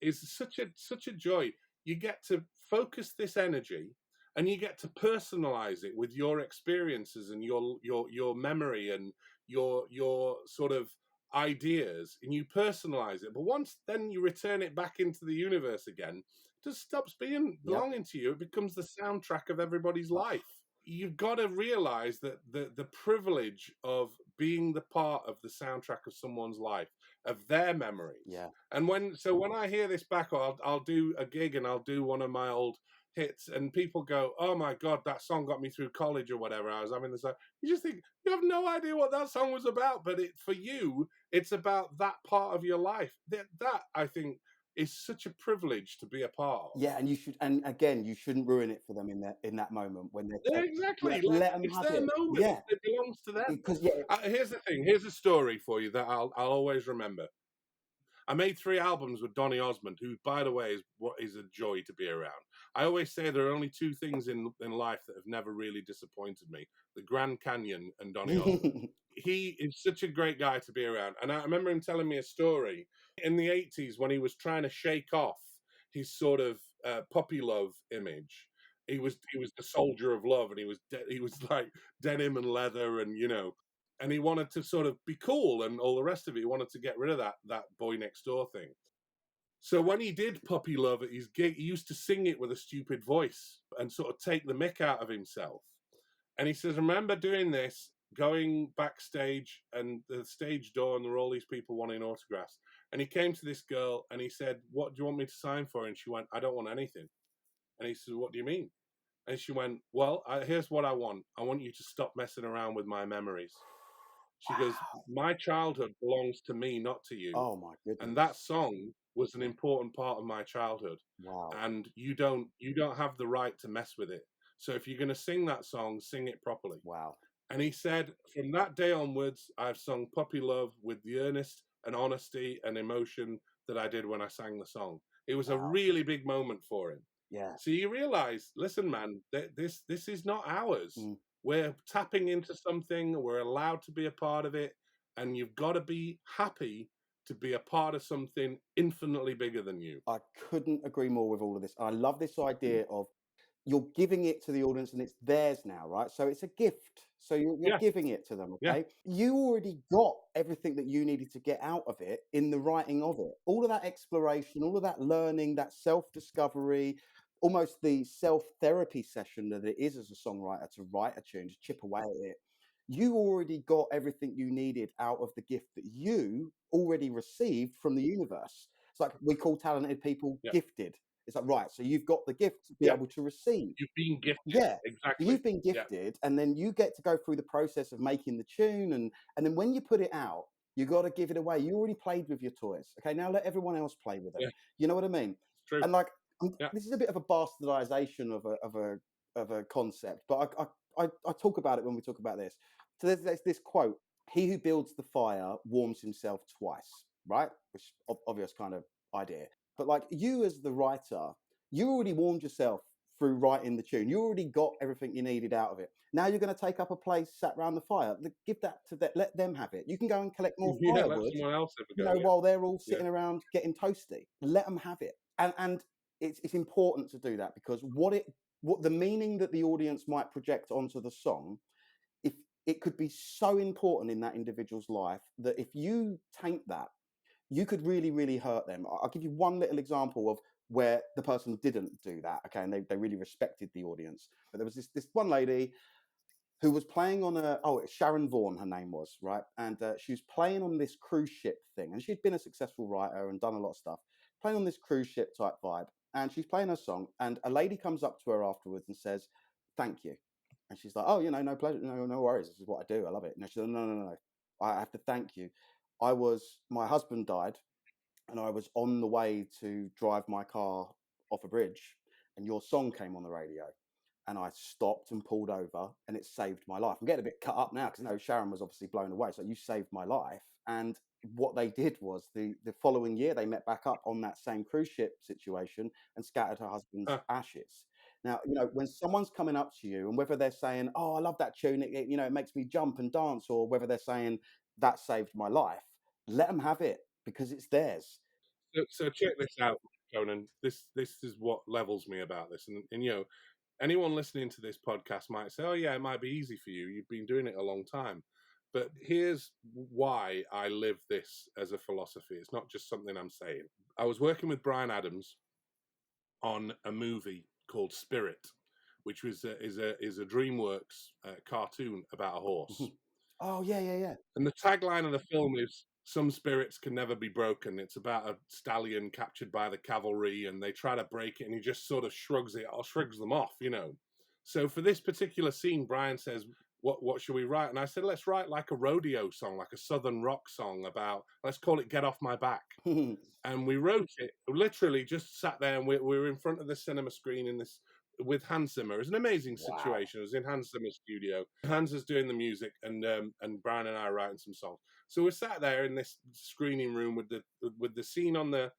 is such a joy. You get to focus this energy, and you get to personalize it with your experiences and your memory and your sort of ideas, and you personalize it. But once then you return it back into the universe again, it just stops being belonging to you. It becomes the soundtrack of everybody's life. You've got to realize that the privilege of being the part of the soundtrack of someone's life, of their memories. Yeah. And when I hear this back, or I'll do a gig and I'll do one of my old hits, and people go, oh my God, that song got me through college or whatever. I was having this. You just think, you have no idea what that song was about, but for you, it's about that part of your life. That I think is such a privilege to be a part of. Yeah, and you shouldn't ruin it for them in that moment when they're exactly. let them it's have their it. moment. Yeah, It belongs to them. Because here's the thing. Here's a story for you that I'll always remember. I made 3 albums with Donny Osmond, who, by the way, is a joy to be around. I always say there are only 2 things in life that have never really disappointed me: the Grand Canyon and Donny Osmond. He is such a great guy to be around. And I remember him telling me a story in the 80s when he was trying to shake off his sort of puppy love image. He was the soldier of love, and he was like denim and leather, and and he wanted to sort of be cool and all the rest of it. He wanted to get rid of that boy next door thing. So when he did Puppy Love at his gig, he used to sing it with a stupid voice and sort of take the mick out of himself. And he says, I remember doing this, going backstage, and the stage door, and there were all these people wanting autographs. And he came to this girl and he said, what do you want me to sign for? And she went, I don't want anything. And he said, what do you mean? And she went, well, here's what I want. I want you to stop messing around with my memories. She goes, my childhood belongs to me, not to you. Oh my goodness. And that song was an important part of my childhood. Wow. And you don't have the right to mess with it. So if you're going to sing that song, sing it properly. Wow. And he said, from that day onwards, I've sung Puppy Love with the earnest and honesty and emotion that I did when I sang the song. It was a really big moment for him. Yeah. So you realize, listen, man, this is not ours. We're tapping into something, we're allowed to be a part of it, and you've got to be happy to be a part of something infinitely bigger than you. I couldn't agree more with all of this. I love this idea of you're giving it to the audience and it's theirs now, right? So it's a gift. So you're Yeah, giving it to them, yeah, okay? You already got everything that you needed to get out of it in the writing of it. All of that exploration, all of that learning, that self-discovery, almost the self-therapy session that it is as a songwriter to write a tune, to chip away at it. You already got everything you needed out of the gift that you already received from the universe. It's like we call talented people yeah, gifted. It's like, right, so you've got the gift to be yeah. able to receive. You've been gifted. Yeah. Exactly. You've been Yeah, gifted, and then you get to go through the process of making the tune, and then when you put it out, you got to give it away. You already played with your toys. Okay, now let everyone else play with them. yeah. You know what I mean? It's true. And like, Yeah. this is a bit of a bastardization of a concept, but I talk about it when we talk about this. So there's this quote: "He who builds the fire warms himself twice." Right? Which obvious kind of idea. But like you as the writer, you already warmed yourself through writing the tune. You already got everything you needed out of it. Now you're going to take up a place sat around the fire. Give that to them. Let them have it. You can go and collect more Yeah, let firewood, someone else have a you go. know, Yeah, while they're all yeah. sitting around getting toasty. Let them have it. And it's important to do that because what the meaning that the audience might project onto the song, if it could be so important in that individual's life that if you taint that, you could really, really hurt them. I'll give you one little example of where the person didn't do that. Okay, and they really respected the audience. But there was this one lady who was playing on Sharon Vaughan, her name was, right? And she was playing on this cruise ship thing. And she'd been a successful writer and done a lot of stuff, playing on this cruise ship type vibe. And she's playing her song. And a lady comes up to her afterwards and says, "Thank you." And she's like, "Oh, no pleasure. No worries. This is what I do. I love it." And she said, No. I have to thank you. My husband died and I was on the way to drive my car off a bridge, and your song came on the radio, and I stopped and pulled over, and it saved my life. I'm getting a bit cut up now because I know Sharon was obviously blown away. So you saved my life, and what they did was the following year they met back up on that same cruise ship situation and scattered her husband's Huh. ashes. Now, when someone's coming up to you, and whether they're saying, "Oh, I love that tune, it makes me jump and dance," or whether they're saying, "That saved my life," let them have it because it's theirs. So check this out, Conan. This is what levels me about this, and anyone listening to this podcast might say, "Oh yeah, it might be easy for you. You've been doing it a long time." But here's why I live this as a philosophy. It's not just something I'm saying. I was working with Bryan Adams on a movie called Spirit, which is a DreamWorks cartoon about a horse. Oh, yeah. And the tagline of the film is "Some spirits can never be broken." It's about a stallion captured by the cavalry, and they try to break it, and he just sort of shrugs them off. So for this particular scene, Brian says, "What should we write?" And I said, "Let's write like a rodeo song, like a southern rock song about. Let's call it 'Get Off My Back.'" And we wrote it. Literally, just sat there, and we were in front of the cinema screen in this with Hans Zimmer. It was an amazing Wow. situation. It was in Hans Zimmer's studio. Hans is doing the music, and Brian and I are writing some songs. So we sat there in this screening room with the scene on the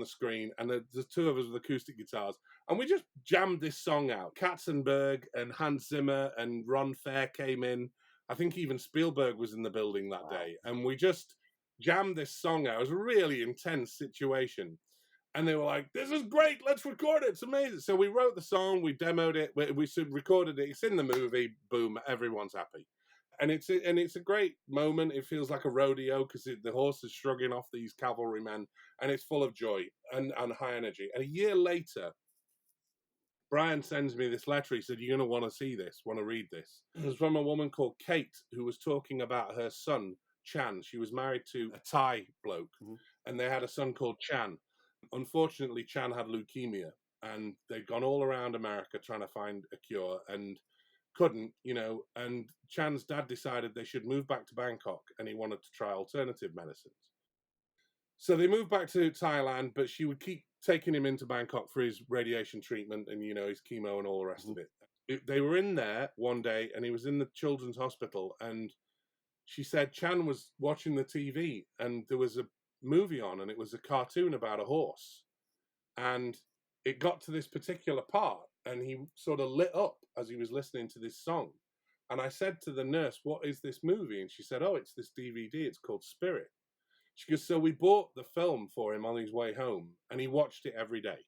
screen, and the two of us with acoustic guitars, and we just jammed this song out. Katzenberg and Hans Zimmer and Ron Fair came in. I think even Spielberg was in the building that Wow. day, and we just jammed this song out. It was a really intense situation. And they were like, "This is great, let's record it, it's amazing." So we wrote the song, we demoed it, we recorded it, it's in the movie, boom, everyone's happy. And it's a great moment. It feels like a rodeo because the horse is shrugging off these cavalrymen, and it's full of joy and high energy. And a year later, Brian sends me this letter. He said, "You're going to want to see this, want to read this." It was from a woman called Kate, who was talking about her son, Chan. She was married to a Thai bloke, and they had a son called Chan. Unfortunately, Chan had leukemia, and they'd gone all around America trying to find a cure and couldn't. And Chan's dad decided they should move back to Bangkok, and he wanted to try alternative medicines. So they moved back to Thailand, but she would keep taking him into Bangkok for his radiation treatment and his chemo and all the rest of it. They were in there one day, and he was in the children's hospital, and she said Chan was watching the TV, and there was a movie on, and it was a cartoon about a horse, and it got to this particular part, and he sort of lit up as he was listening to this song. And I said to the nurse, "What is this movie?" And she said, "Oh, it's this DVD. It's called Spirit." She goes, "So we bought the film for him on his way home, and he watched it every day."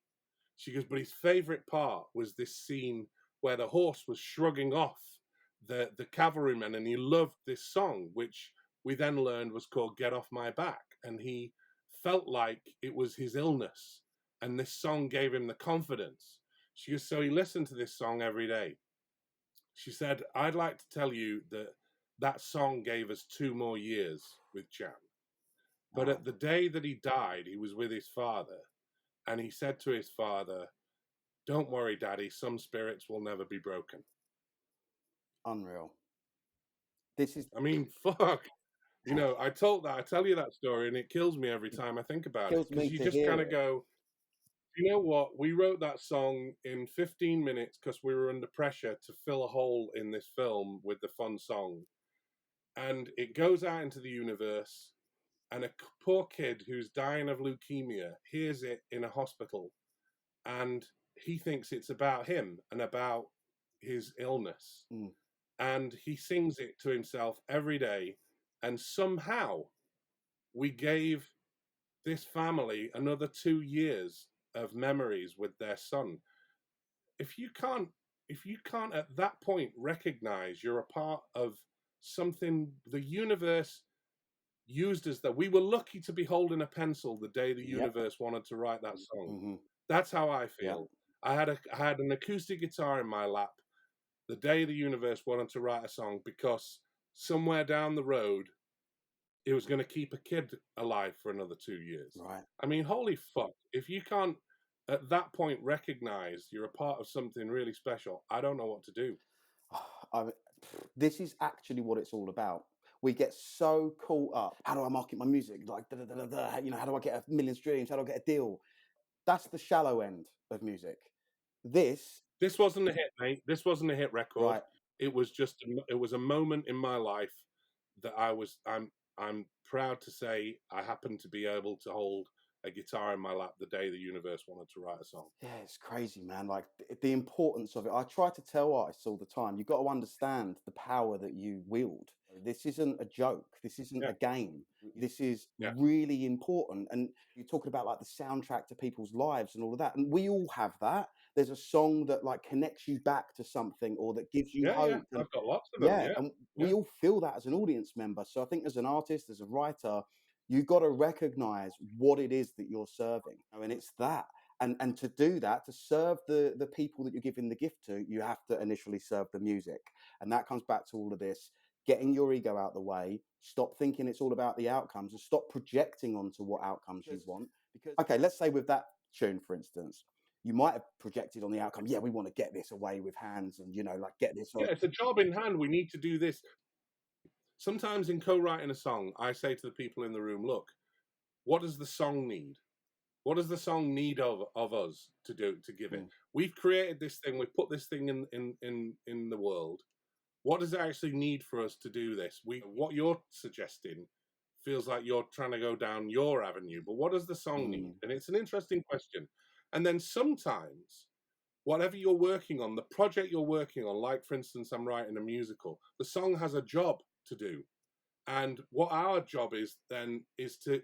She goes, "But his favourite part was this scene where the horse was shrugging off the cavalrymen, and he loved this song, which we then learned was called Get Off My Back. And he felt like it was his illness, and this song gave him the confidence." She goes, "So he listened to this song every day." She said, "I'd like to tell you that that song gave us 2 more years with Chan. But Wow. at the day that he died, he was with his father, and he said to his father, 'Don't worry, Daddy, some spirits will never be broken.'" Unreal. This is I mean, fuck. You know, I tell you that story, and it kills me every time I think about it, kills because me you to just hear kind of it. go, you know what? We wrote that song in 15 minutes because we were under pressure to fill a hole in this film with the fun song. And it goes out into the universe, and a poor kid who's dying of leukemia hears it in a hospital, and he thinks it's about him and about his illness. Mm. And he sings it to himself every day. And somehow we gave this family another 2 years of memories with their son. If you can't at that point recognize you're a part of something the universe used as that, we were lucky to be holding a pencil the day the Yep. universe wanted to write that song. Mm-hmm. That's how I Yep. feel. I had an acoustic guitar in my lap the day the universe wanted to write a song, because somewhere down the road it was going to keep a kid alive for another 2 years. Right. I mean, holy fuck. If you can't at that point recognize you're a part of something really special, I don't know what to do. This is actually what it's all about. We get so caught up. How do I market my music? Like, da, da, da, da, da. You know, how do I get 1 million streams? How do I get a deal? That's the shallow end of music. This wasn't a hit, mate. This wasn't a hit record. Right. It was just it was a moment in my life that I'm proud to say I happened to be able to hold a guitar in my lap the day the universe wanted to write a song. Yeah, it's crazy, man. Like the importance of it. I try to tell artists all the time, you've got to understand the power that you wield. This isn't a joke. This isn't a game. This is really important. And you're talking about like the soundtrack to people's lives and all of that. And we all have that. There's a song that like connects you back to something or that gives you hope. I've got lots of them. And we all feel that as an audience member. So I think as an artist, as a writer, you've got to recognize what it is that you're serving. And it's that. And to do that, to serve the people that you're giving the gift to, you have to initially serve the music. And that comes back to all of this, getting your ego out the way, stop thinking it's all about the outcomes, and stop projecting onto what outcomes you want. Because, okay, let's say with that tune, for instance, you might have projected on the outcome, yeah, we want to get this away with hands and, you know, like get this on. Yeah, it's a job in hand. We need to do this. Sometimes in co-writing a song, I say to the people in the room, look, what does the song need? What does the song need of us to give it? We've created this thing. We've put this thing in the world. What does it actually need for us to do this? What you're suggesting feels like you're trying to go down your avenue, but what does the song need? And it's an interesting question. And then sometimes, whatever you're working on, the project you're working on, like for instance, I'm writing a musical, the song has a job to do. And what our job is then is to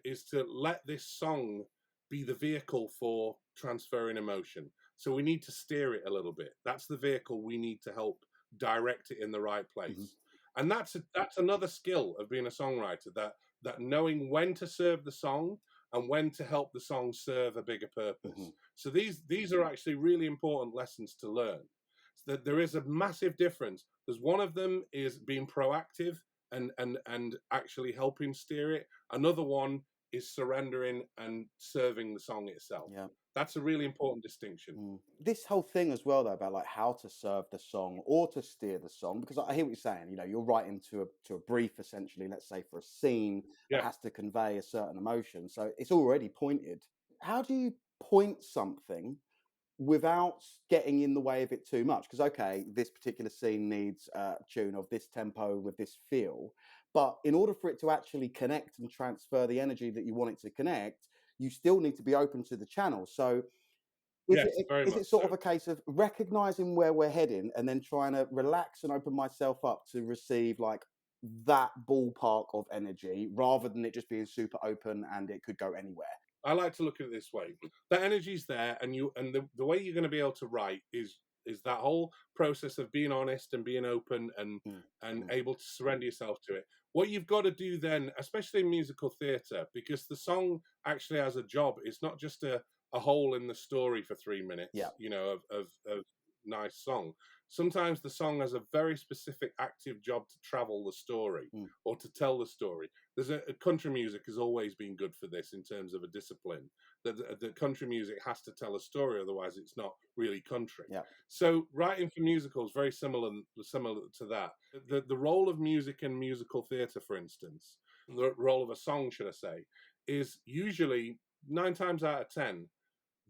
let this song be the vehicle for transferring emotion. So we need to steer it a little bit. That's the vehicle we need to help direct it in the right place. And that's another skill of being a songwriter, that knowing when to serve the song and when to help the song serve a bigger purpose. So these are actually really important lessons to learn. So that there is a massive difference. There's one of them is being proactive and actually helping steer it. Another one is surrendering and serving the song itself. Yeah. That's a really important distinction. This whole thing as well, though, about like how to serve the song or to steer the song, because I hear what you're saying. You know, you're writing to a brief, essentially, let's say for a scene that has to convey a certain emotion. So it's already pointed. How do you point something without getting in the way of it too much? Because, okay, this particular scene needs a tune of this tempo with this feel. But in order for it to actually connect and transfer the energy that you want it to connect, you still need to be open to the channel. So Yes, very is it much sort of so. a case of recognizing where we're heading and then trying to relax and open myself up to receive like that ballpark of energy rather than it just being super open and it could go anywhere? I like to look at it this way: the energy's there, and the way you're going to be able to write is that whole process of being honest and being open Mm, and mm, able to surrender yourself to it. What you've got to do then, especially in musical theatre, because the song actually has a job. It's not just a hole in the story for 3 minutes, yeah. of nice song. Sometimes the song has a very specific active job to travel the story Mm, or to tell the story. There's a country music has always been good for this in terms of a discipline. That the country music has to tell a story, otherwise it's not really country. yeah. So writing for musicals very similar to that. The role of music in musical theatre, for instance, the role of a song, should I say, is usually 9 times out of 10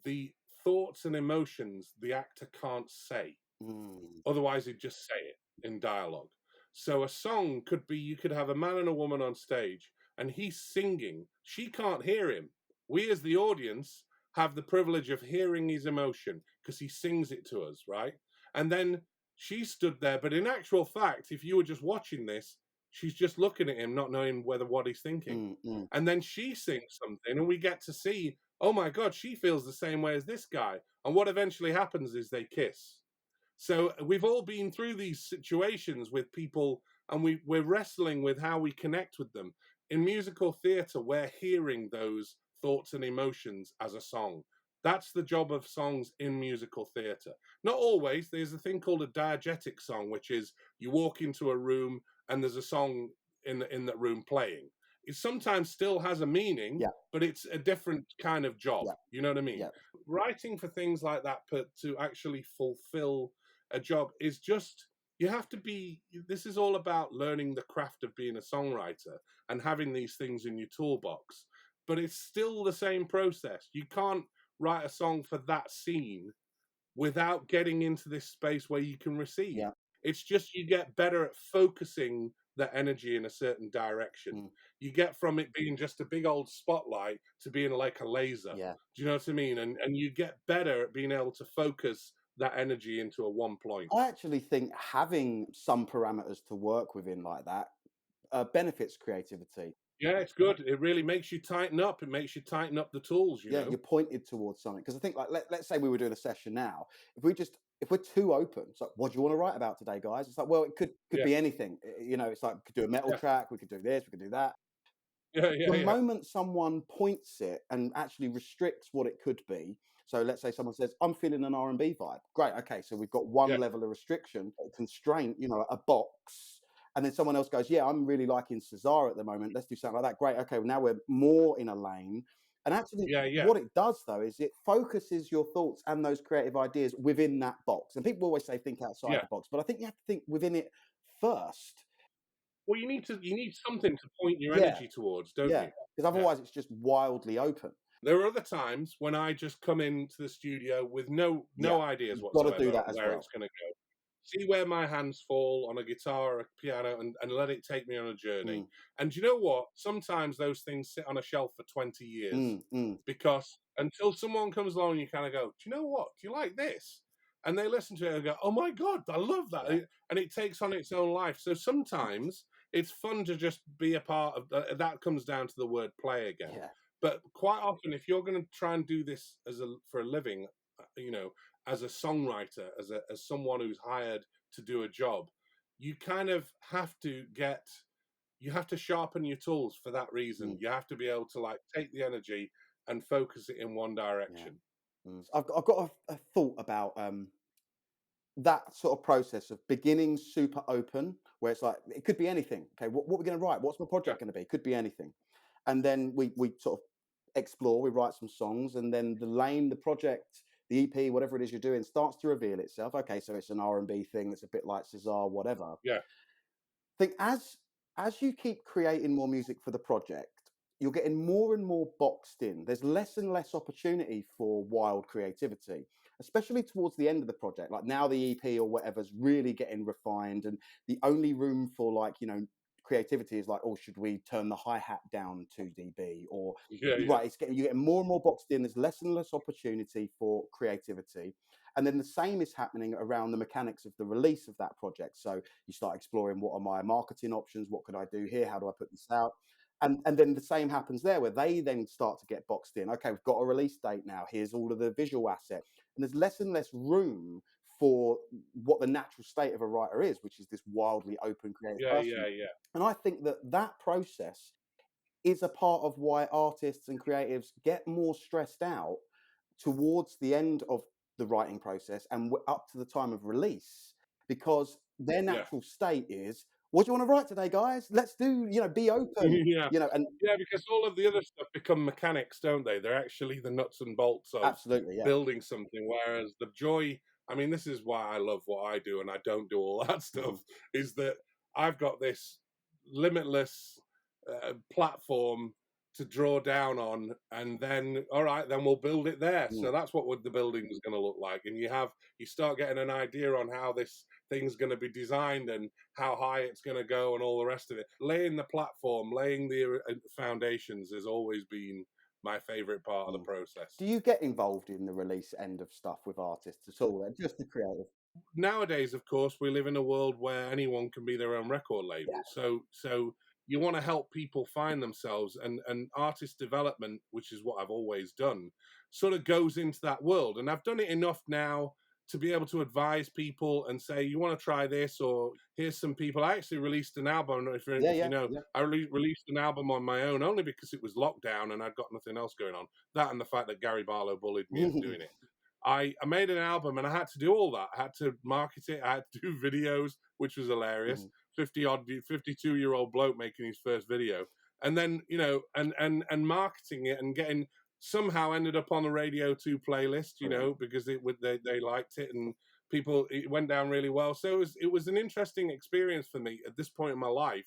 the thoughts and emotions the actor can't say. Mm, Otherwise, he'd just say it in dialogue. So a song could be, you could have a man and a woman on stage and he's singing. She can't hear him. We, as the audience, have the privilege of hearing his emotion because he sings it to us, right? And then she stood there. But in actual fact, if you were just watching this, she's just looking at him, not knowing whether what he's thinking. mm. And then she sings something, and we get to see, oh my God, she feels the same way as this guy. And what eventually happens is they kiss. So we've all been through these situations with people, and we're wrestling with how we connect with them. In musical theatre, we're hearing those thoughts and emotions as a song. That's the job of songs in musical theatre. Not always. There's a thing called a diegetic song, which is you walk into a room and there's a song in that room playing. It sometimes still has a meaning, Yeah, but it's a different kind of job. yeah, You know what I mean? yeah, Writing for things like that to actually fulfill a job is just, you have to be, this is all about learning the craft of being a songwriter and having these things in your toolbox, but it's still the same process. You can't write a song for that scene without getting into this space where you can receive. yeah. It's just you get better at focusing the energy in a certain direction. Mm, You get from it being just a big old spotlight to being like a laser. yeah. Do you know what I mean? And you get better at being able to focus that energy into a one point. I actually think having some parameters to work within like that benefits creativity. Yeah, it's good. It really makes you tighten up. It makes you tighten up the tools, you Yeah, know? you're pointed towards something. Because I think, like, let's say we were doing a session now. If we're too open, it's like, what do you want to write about today, guys? It's like, well, it could Yeah, be anything. It's like we could do a metal yeah, track, we could do this, we could do that. yeah, yeah, The yeah, moment someone points it and actually restricts what it could be, so let's say someone says, I'm feeling an R&B vibe. Great, okay, so we've got one yeah, level of restriction, a constraint, a box. And then someone else goes, yeah, I'm really liking Cesar at the moment. Let's do something like that. Great, okay, well, now we're more in a lane. And actually, yeah, yeah, what it does though is it focuses your thoughts and those creative ideas within that box. And people always say think outside yeah. the box, but I think you have to think within it first. Well, you need something to point your Yeah, energy towards, don't yeah. you? Because Yeah. otherwise it's just wildly open. There are other times when I just come into the studio with Yeah, no ideas you've got to do whatsoever that as where well. it's going to go. See where my hands fall on a guitar or a piano, and let it take me on a journey. Mm, And do you know what? Sometimes those things sit on a shelf for 20 years mm, mm. because until someone comes along, you kind of go, do you know what? Do you like this? And they listen to it and go, oh my God, I love that. Yeah, And it takes on its own life. So sometimes it's fun to just be a part of that. Comes down to the word play again. yeah, But quite often, if you're going to try and do this for a living, as a songwriter, as someone who's hired to do a job, you kind of have to you have to sharpen your tools for that reason. mm, You have to be able to like take the energy and focus it in one yeah. direction. Mm. I've got a thought about that sort of process of beginning super open, where it's like it could be anything. Okay, what are we going to write? What's my Yeah, project going to be? It could be anything. And then we sort of explore, we write some songs, and then the project, the EP, whatever it is you're doing, starts to reveal itself. Okay, so it's an R&B thing that's a bit like Cesar, whatever. yeah, Think as you keep creating more music for the project, you're getting more and more boxed in. There's less and less opportunity for wild creativity, especially towards the end of the project. Like now the EP or whatever's really getting refined, and the only room for like, creativity is like, oh, should we turn the hi-hat down 2 dB, or Yeah, yeah, right, you're getting more and more boxed in. There's less and less opportunity for creativity. And then the same is happening around the mechanics of the release of that project. So you start exploring, what are my marketing options? What could I do here? How do I put this out? And then the same happens there, where they then start to get boxed in. Okay, we've got a release date now. Here's all of the visual asset. And there's less and less room for what the natural state of a writer is, which is this wildly open creative yeah, person. yeah, yeah. And I think that that process is a part of why artists and creatives get more stressed out towards the end of the writing process and up to the time of release, because their Yeah. natural state is, what do you want to write today, guys? Let's do, be open, Yeah. and Yeah, because all of the other stuff become mechanics, don't they? They're actually the nuts and bolts of absolutely, yeah. building something, whereas the joy, I mean, this is why I love what I do and I don't do all that Mhm. stuff, is that I've got this limitless platform to draw down on, and then all right, then we'll build it there. Mm, So that's what the building is going to look like, and you start getting an idea on how this thing's going to be designed and how high it's going to go and all the rest of it. Laying the platform, laying the foundations has always been my favorite part of the mm. process. Do you get involved in the release end of stuff with artists at all? Just the creative? Nowadays, of course, we live in a world where anyone can be their own record Yeah, label. So you want to help people find themselves, and artist development, which is what I've always done, sort of goes into that world. And I've done it enough now to be able to advise people and say, you want to try this, or here's some people. I actually released an album. I don't know yeah, if you yeah, know, yeah. I released an album on my own only because it was lockdown and I'd got nothing else going on. That and the fact that Gary Barlow bullied me into doing it. I made an album and I had to do all that. I had to market it. I had to do videos, which was hilarious. Mhm. 52-year-old bloke making his first video, and then and marketing it and getting, somehow ended up on the Radio 2 playlist. Brilliant. Because they liked it and people, it went down really well. So it was an interesting experience for me at this point in my life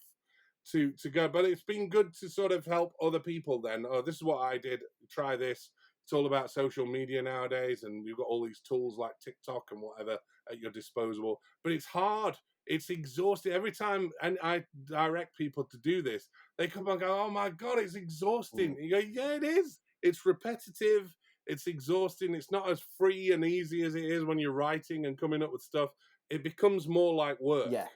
to go. But it's been good to sort of help other people. Then, oh, this is what I did. Try this. It's all about social media nowadays, and you've got all these tools like TikTok and whatever at your disposal. But it's hard. It's exhausting every time, and I direct people to do this. They come and go, "Oh my god, it's exhausting." Mm. And you go, "Yeah, it is. It's repetitive. It's exhausting. It's not as free and easy as it is when you're writing and coming up with stuff. It becomes more like work." Yeah.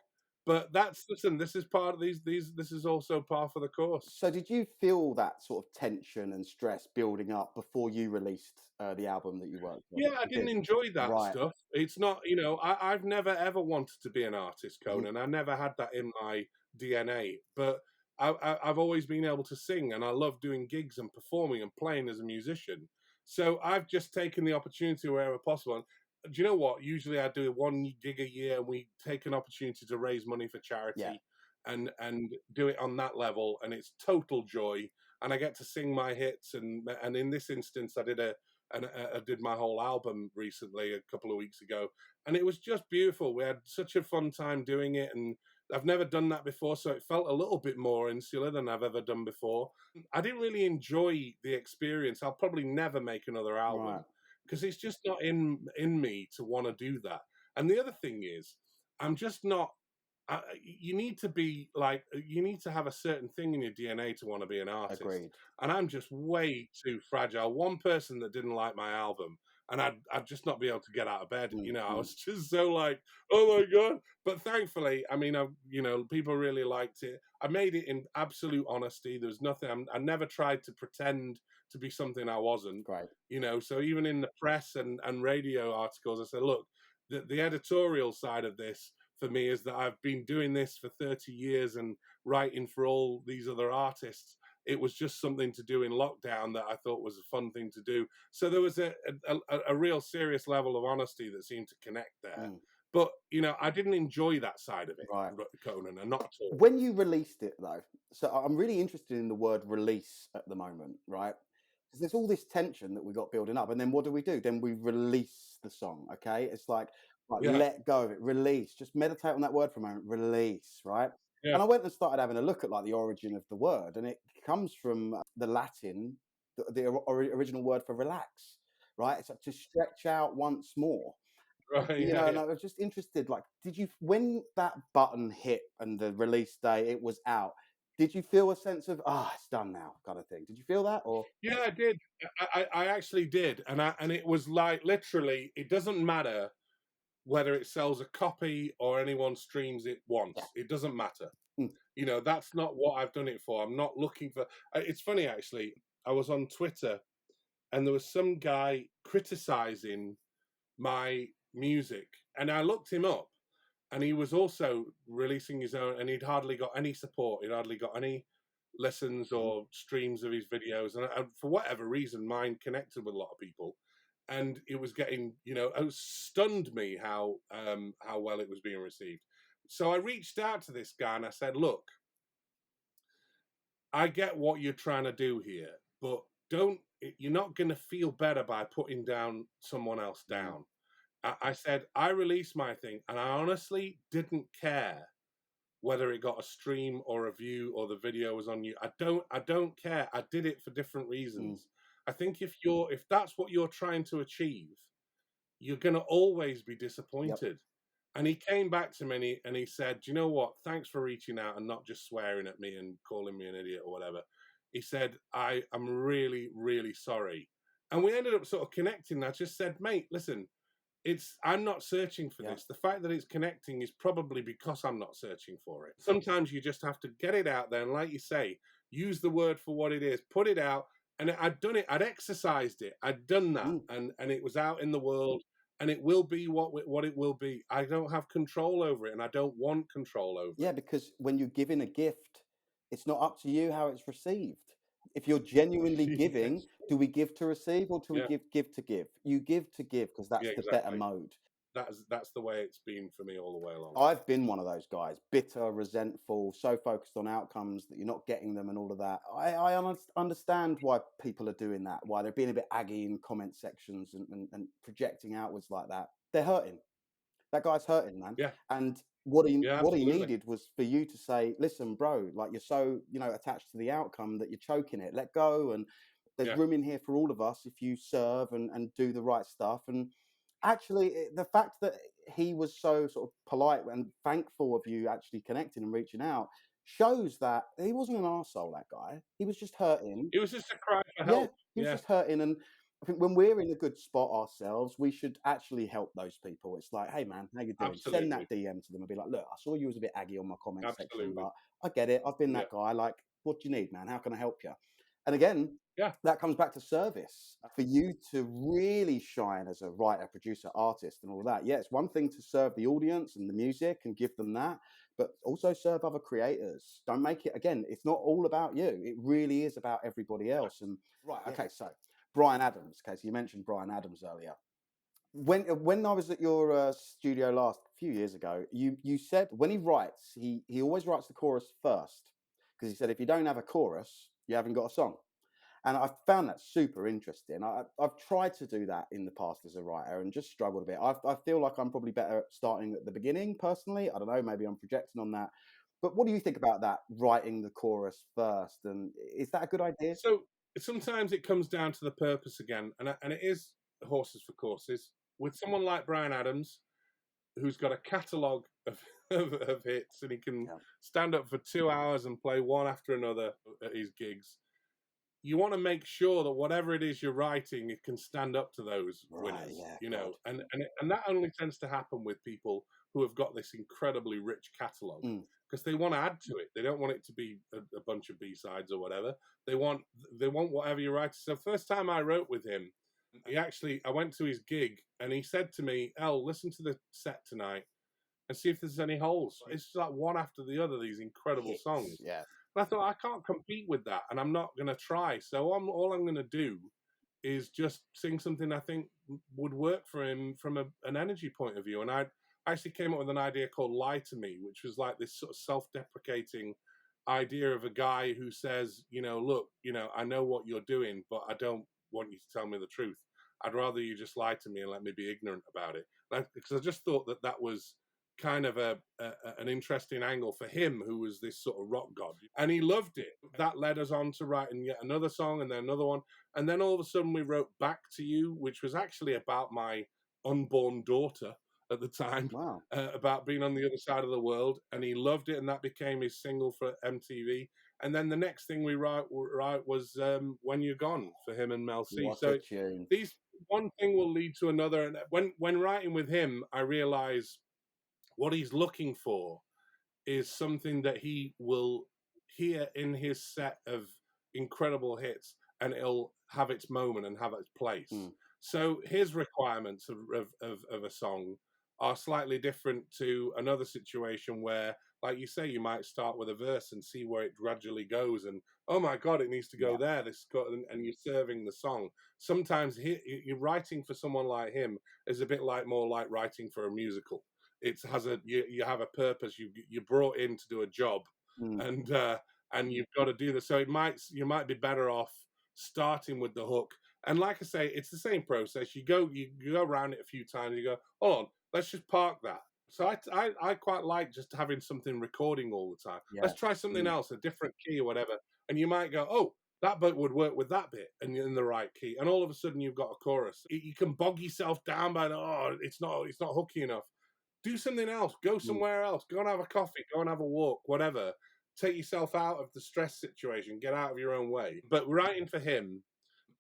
But listen. This is part of these. This is also par for the course. So did you feel that sort of tension and stress building up before you released the album that you worked on? Yeah, I You didn't did? enjoy that Right. stuff. It's not, I've never ever wanted to be an artist, Mhm. Conan. I never had that in my DNA. But I've always been able to sing, and I love doing gigs and performing and playing as a musician. So I've just taken the opportunity wherever possible. And do you know what? Usually I do one gig a year, and we take an opportunity to raise money for Yeah. charity and do it on that level, and it's total joy. And I get to sing my hits, and in this instance, I did my whole album recently a couple of weeks ago, and it was just beautiful. We had such a fun time doing it, and I've never done that before, so it felt a little bit more insular than I've ever done before. I didn't really enjoy the experience. I'll probably never make another Right. album because it's just not in me to want to do that. And the other thing is, I'm just not. You need to be like, you need to have a certain thing in your DNA to want to be an artist, Agreed. and I'm just way too fragile. One person that didn't like my album, and I'd just not be able to get out of bed. I Mm. was just so like, oh my god. But thankfully, I mean, people really liked it. I made it in absolute honesty. There was nothing. I never tried to pretend to be something I wasn't. Great. So even in the press and radio articles, I said, look, the editorial side of this for me is that I've been doing this for 30 years and writing for all these other artists. It was just something to do in lockdown that I thought was a fun thing to do. So there was a real serious level of honesty that seemed to connect there. Mm. But, I didn't enjoy that side of it, Right. Conan, and not at all. When you released it, though, so I'm really interested in the word release at the moment, right? Because there's all this tension that we got building up, and then what do? Then we release the song. Okay, it's like, right, Yeah, let go of it, release. Just meditate on that word for a moment, release, right? yeah, And I went and started having a look at like the origin of the word, and it comes from the Latin, the original word for relax, right? It's like to stretch out once more. Right, You yeah, know, and yeah. I was just interested, like, did you when that button hit and the release day, it was out, did you feel a sense of, "Ah, it's done now," kind of thing? Did you feel that or Yeah, I did. I actually did, and it was like literally, it doesn't matter whether it sells a copy or anyone streams it yeah. once. It doesn't matter. Mm, You know, that's not what I've done it for. I'm not looking for. It's funny actually. I was on Twitter and there was some guy criticizing my music, and I looked him up, and he was also releasing his own, and he'd hardly got any support. He'd hardly got any listens mhm, or streams of his videos, and for whatever reason, mine connected with a lot of people, and it was getting, it was stunned me how well it was being received. So I reached out to this guy and I said, "Look, I get what you're trying to do here, but don't. You're not going to feel better by putting down someone else mhm, down." I said, I released my thing, and I honestly didn't care whether it got a stream or a view or the video was on you. I don't care. I did it for different mm, reasons. I think if that's what you're trying to achieve, you're gonna always be yep, disappointed. And he came back to me and he said, "Do you know what? Thanks for reaching out and not just swearing at me and calling me an idiot or whatever." He said, "I am really, really sorry." And we ended up sort of connecting. I just said, "Mate, listen, I'm not searching for yep, this. The fact that it's connecting is probably because I'm not searching for it." Sometimes you just have to get it out there, and like you say, use the word for what it is, put it out. And I'd done it, I'd exercised it, I'd done that, mm. and it was out in the world, and it will be what it will be. I don't have control over it, and I don't want control over Yeah, it. because when you're giving a gift, it's not up to you how it's received. If you're genuinely giving, Yes, do we give to receive or do we yeah, give to give? You give to give because yeah, that's the better exactly. mode. That's the way it's been for me all the way along. I've been one of those guys, bitter, resentful, so focused on outcomes that you're not getting them and all of that. Understand why people are doing that, why they're being a bit aggy in comment sections and projecting outwards like that. They're hurting. That guy's hurting, man. Yeah, And what he absolutely. needed was for you to say, "Listen, bro, like you're so attached to the outcome that you're choking it. Let go, and there's Yeah, room in here for all of us if you serve and do the right stuff." And actually, the fact that he was so sort of polite and thankful of you actually connecting and reaching out shows that he wasn't an arsehole. That guy, he was just hurting. it was just a cry for Yeah, help. he was Yeah, just hurting, and I think when we're in a good spot ourselves, we should actually help those people. It's like, "Hey, man, how you doing?" Send absolutely, that DM to them and be like, "Look, I saw you was a bit aggy on my comment section, absolutely. but I get it. I've been Yeah, that guy. Like, what do you need, man? How can I help you?" And again, yeah, that comes back to service. For you to really shine as a writer, producer, artist, and all of that. Yeah, it's one thing to serve the audience and the music and give them that, but also serve other creators. Don't make it again. It's not all about you. It really is about everybody else. And right, okay, so Bryan Adams. Okay, so you mentioned Bryan Adams earlier. When I was at your studio last few years ago, you said when he writes, he always writes the chorus first because he said if you don't have a chorus, you haven't got a song. And I found that super interesting. I've tried to do that in the past as a writer and just struggled a bit. I feel like I'm probably better at starting at the beginning personally. I don't know, maybe I'm projecting on that. But what do you think about that, writing the chorus first? And is that a good idea? So sometimes it comes down to the purpose again, and it is horses for courses. With someone like Bryan Adams, who's got a catalogue of, of hits, and he can Yeah. stand up for 2 hours and play one after another at his gigs, you want to make sure that whatever it is you're writing, it can stand up to those Right. winners, Yeah. you God. know, and that only tends to happen with people who have got this incredibly rich catalogue Mm. because they want to add to it. They don't want it to be a bunch of B-sides or whatever. They want whatever you write. So first time I wrote with him, I went to his gig and he said to me, "El, listen to the set tonight and see if there's any holes." It's just like one after the other, these incredible Hits. songs. Yeah. And I thought, I can't compete with that, and I'm not going to try. So all I'm going to do is just sing something I think would work for him from an energy point of view. And I actually came up with an idea called "Lie to Me," which was like this sort of self-deprecating idea of a guy who says, "Look, I know what you're doing, but I don't want you to tell me the truth. I'd rather you just lie to me and let me be ignorant about it." Because I just thought that was kind of an interesting angle for him, who was this sort of rock god, and he loved it. That led us on to writing yet another song, and then another one, and then all of a sudden we wrote "Back to You," which was actually about my unborn daughter at the time Wow. about being on the other side of the world, and he loved it, and that became his single for MTV. And then the next thing we write was "When You're Gone" for him and Mel C. What So a tune. these one thing will lead to another, and when writing with him, I realize what he's looking for is something that he will hear in his set of incredible hits, and it'll have its moment and have its place. So his requirements of a song are slightly different to another situation where, like you say, you might start with a verse and see where it gradually goes, and oh my God, it needs to go there. And you're serving the song. Sometimes you're writing for someone like him is a bit more like writing for a musical. It has you have a purpose. You're brought in to do a job, and you've got to do this. So you might be better off starting with the hook. And like I say, it's the same process. You go around it a few times. You go, hold on, let's just park that. So I quite like just having something recording all the time. Yeah. Let's try something else, a different key or whatever. And you might go, oh, that bit would work with that bit, and you're in the right key. And all of a sudden you've got a chorus. You can bog yourself down by it's not hooky enough. Do something else. Go somewhere else. Go and have a coffee. Go and have a walk. Whatever. Take yourself out of the stress situation. Get out of your own way. But writing for him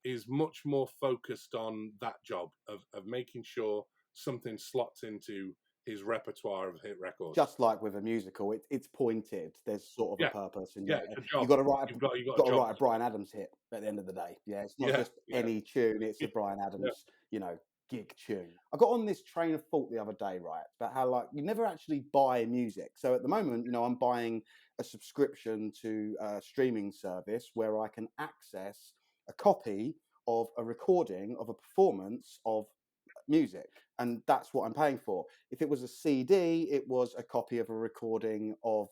is much more focused on that job of making sure something slots into his repertoire of hit records. Just like with a musical, it's pointed. There's sort of a purpose, and you've got to write. You've got to write a Bryan Adams hit at the end of the day. Yeah, it's not just any tune. It's a Bryan Adams, gig tune. I got on this train of thought the other day, right, about how you never actually buy music. So at the moment, I'm buying a subscription to a streaming service where I can access a copy of a recording of a performance of music, and that's what I'm paying for. If it was a CD, it was a copy of a recording of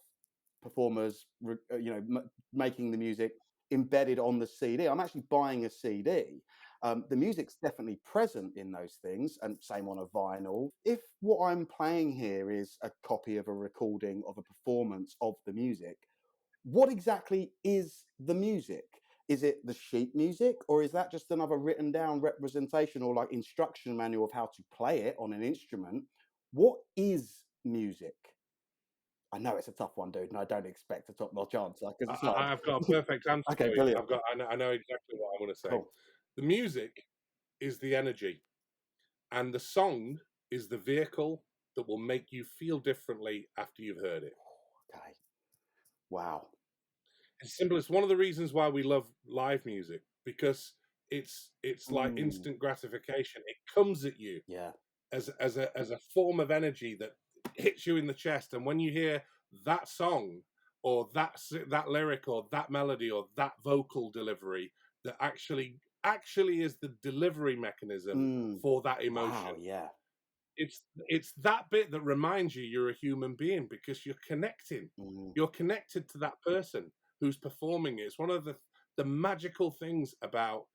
performers, making the music embedded on the CD. I'm actually buying a CD. The music's definitely present in those things, and same on a vinyl. If what I'm playing here is a copy of a recording of a performance of the music, what exactly is the music? Is it the sheet music, or is that just another written down representation or instruction manual of how to play it on an instrument? What is music? I know it's a tough one, dude, and I don't expect a top-notch answer because it's hard. I've got a perfect answer. Okay, for you. brilliant. I know exactly what I want to say. Cool. The music is the energy, and the song is the vehicle that will make you feel differently after you've heard it. Okay. Wow. It's simple. It's one of the reasons why we love live music, because it's like instant gratification. It comes at you as a form of energy that hits you in the chest. And when you hear that song or that lyric or that melody or that vocal delivery that actually is the delivery mechanism for that emotion. Wow, yeah. It's that bit that reminds you you're a human being, because you're connecting. You're connected to that person who's performing it. It's one of the magical things about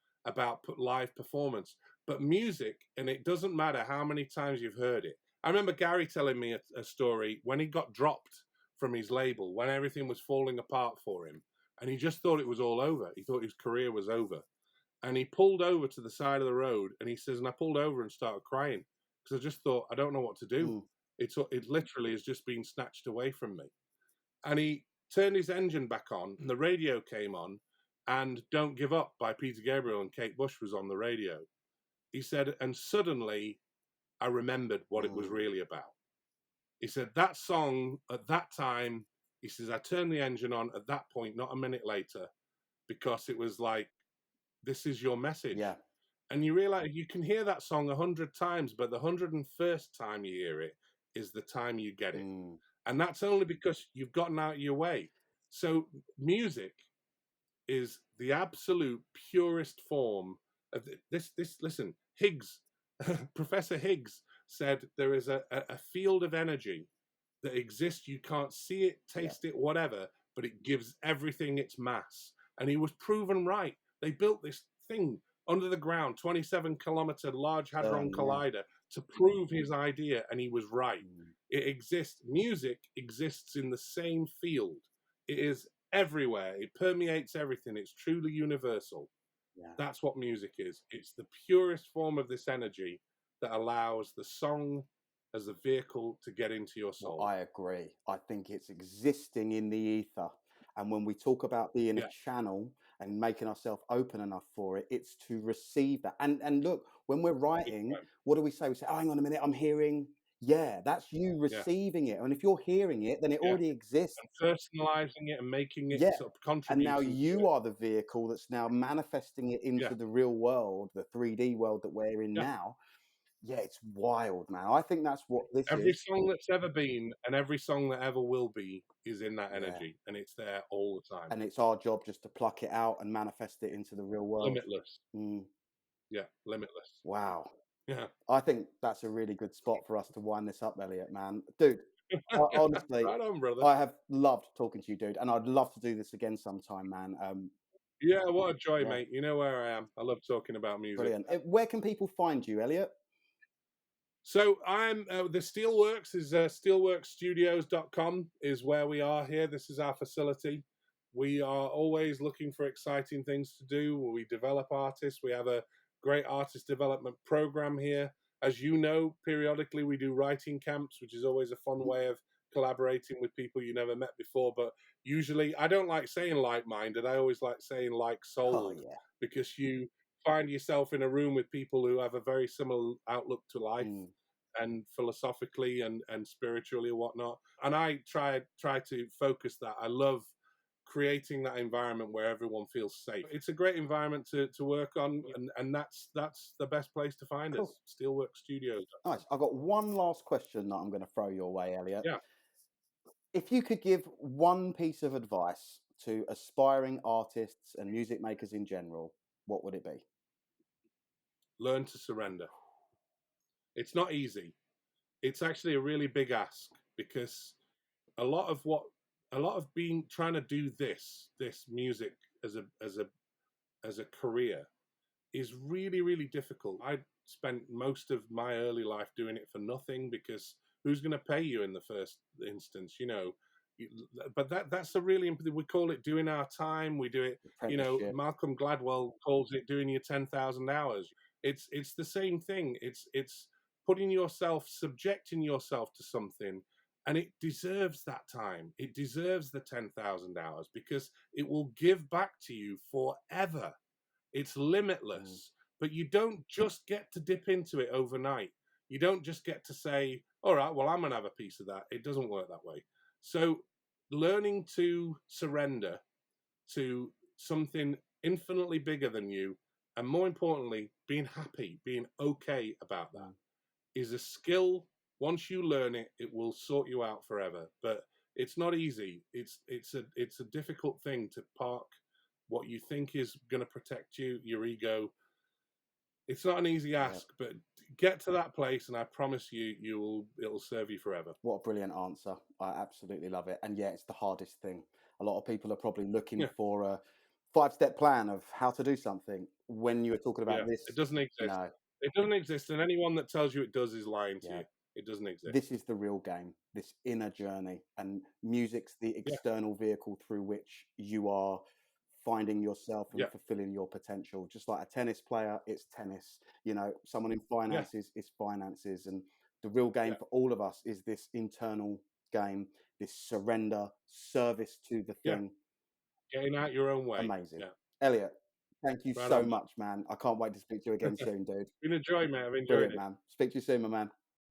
live performance. But music, and it doesn't matter how many times you've heard it. I remember Gary telling me a story when he got dropped from his label, when everything was falling apart for him, and he just thought it was all over. He thought his career was over. And he pulled over to the side of the road, and he says, and I pulled over and started crying, because I just thought, I don't know what to do. It literally has just been snatched away from me. And he turned his engine back on, and the radio came on, and Don't Give Up by Peter Gabriel and Kate Bush was on the radio. He said, and suddenly I remembered what it was really about. He said, that song at that time, he says, I turned the engine on at that point, not a minute later, because it was like, this is your message. Yeah. And you realize you can hear that song 100 times, but the 101st time you hear it is the time you get it. And that's only because you've gotten out of your way. So music is the absolute purest form of this. Listen, Higgs, Professor Higgs said there is a field of energy that exists. You can't see it, taste it, whatever, but it gives everything its mass. And he was proven right. They built this thing under the ground, 27-kilometer Large Hadron Collider, to prove his idea, and he was right. It exists. Music exists in the same field. It is everywhere. It permeates everything. It's truly universal. Yeah. That's what music is. It's the purest form of this energy, that allows the song as a vehicle to get into your soul. Well, I agree. I think it's existing in the ether. And when we talk about being a Yeah. channel and making ourselves open enough for it, it's to receive that. And look, when we're writing, Right. what do we say? We say, oh, hang on a minute, I'm hearing. Yeah, that's you Yeah. receiving it. And if you're hearing it, then it Yeah. already exists. And personalizing it and making it Yeah. sort of And now contributing to you it. are the vehicle that's now manifesting it into Yeah. the real world, the 3D world that we're in Yeah. now. Yeah, it's wild, man. I think that's what this Every is. song that's ever been and every song that ever will be is in that Yeah. energy, and it's there all the time. And it's our job just to pluck it out and manifest it into the real world. Limitless. Mm, Yeah, limitless. wow. Yeah. I think that's a really good spot for us to wind this up, Elliot, man. Dude, honestly, Right on, brother. I have loved talking to you, dude, and I'd love to do this again sometime, man. Yeah, what a joy, Yeah. mate. You know where I am. I love talking about music. Brilliant. Where can people find you, Elliot? So I'm the Steelworks is steelworksstudios.com is where we are here. This is our facility. We are always looking for exciting things to do. We develop artists. We have a great artist development program here. As you know, periodically we do writing camps, which is always a fun way of collaborating with people you never met before. But usually, I don't like saying like-minded. I always like saying Oh, like-souled, yeah. because you find yourself in a room with people who have a very similar outlook to life. Mm. And philosophically and spiritually and whatnot. And I try to focus that. I love creating that environment where everyone feels safe. It's a great environment to work on, and that's the best place to find Cool. us. Steelwork Studios. Nice. I've got one last question that I'm going to throw your way, Elliot. Yeah. If you could give one piece of advice to aspiring artists and music makers in general, what would it be? Learn to surrender. It's not easy. It's actually a really big ask, because a lot of trying to do this music as a career is really, really difficult. I spent most of my early life doing it for nothing, because who's going to pay you in the first instance, you know? But that's a really, we call it doing our time. We do it, you know, Apprenticeship. Malcolm Gladwell calls it doing your 10,000 hours. It's the same thing. It's putting yourself, subjecting yourself to something, and it deserves that time. It deserves the 10,000 hours, because it will give back to you forever. It's limitless, but you don't just get to dip into it overnight. You don't just get to say, all right, well, I'm going to have a piece of that. It doesn't work that way. So learning to surrender to something infinitely bigger than you, and more importantly, being happy, being okay about that, is a skill. Once you learn it, it will sort you out forever. But it's not easy. It's a difficult thing to park what you think is going to protect you, your ego. It's not an easy ask, but get to that place, and I promise you, it'll serve you forever. What a brilliant answer. I absolutely love it. And yeah, it's the hardest thing. A lot of people are probably looking for a 5-step plan of how to do something. When you were talking about this, it doesn't exist. no. It doesn't exist, and anyone that tells you it does is lying to you. It doesn't exist. This is the real game, this inner journey, and music's the external vehicle through which you are finding yourself and fulfilling your potential. Just like a tennis player, it's tennis. You know, someone in finances is finances. And the real game for all of us is this internal game, this surrender, service to the thing. Getting out your own way. Amazing. Elliot, thank you so much, man. I can't wait to speak to you again soon, dude. Been a joy, man. I've enjoyed Brilliant, it. man. Speak to you soon, my man.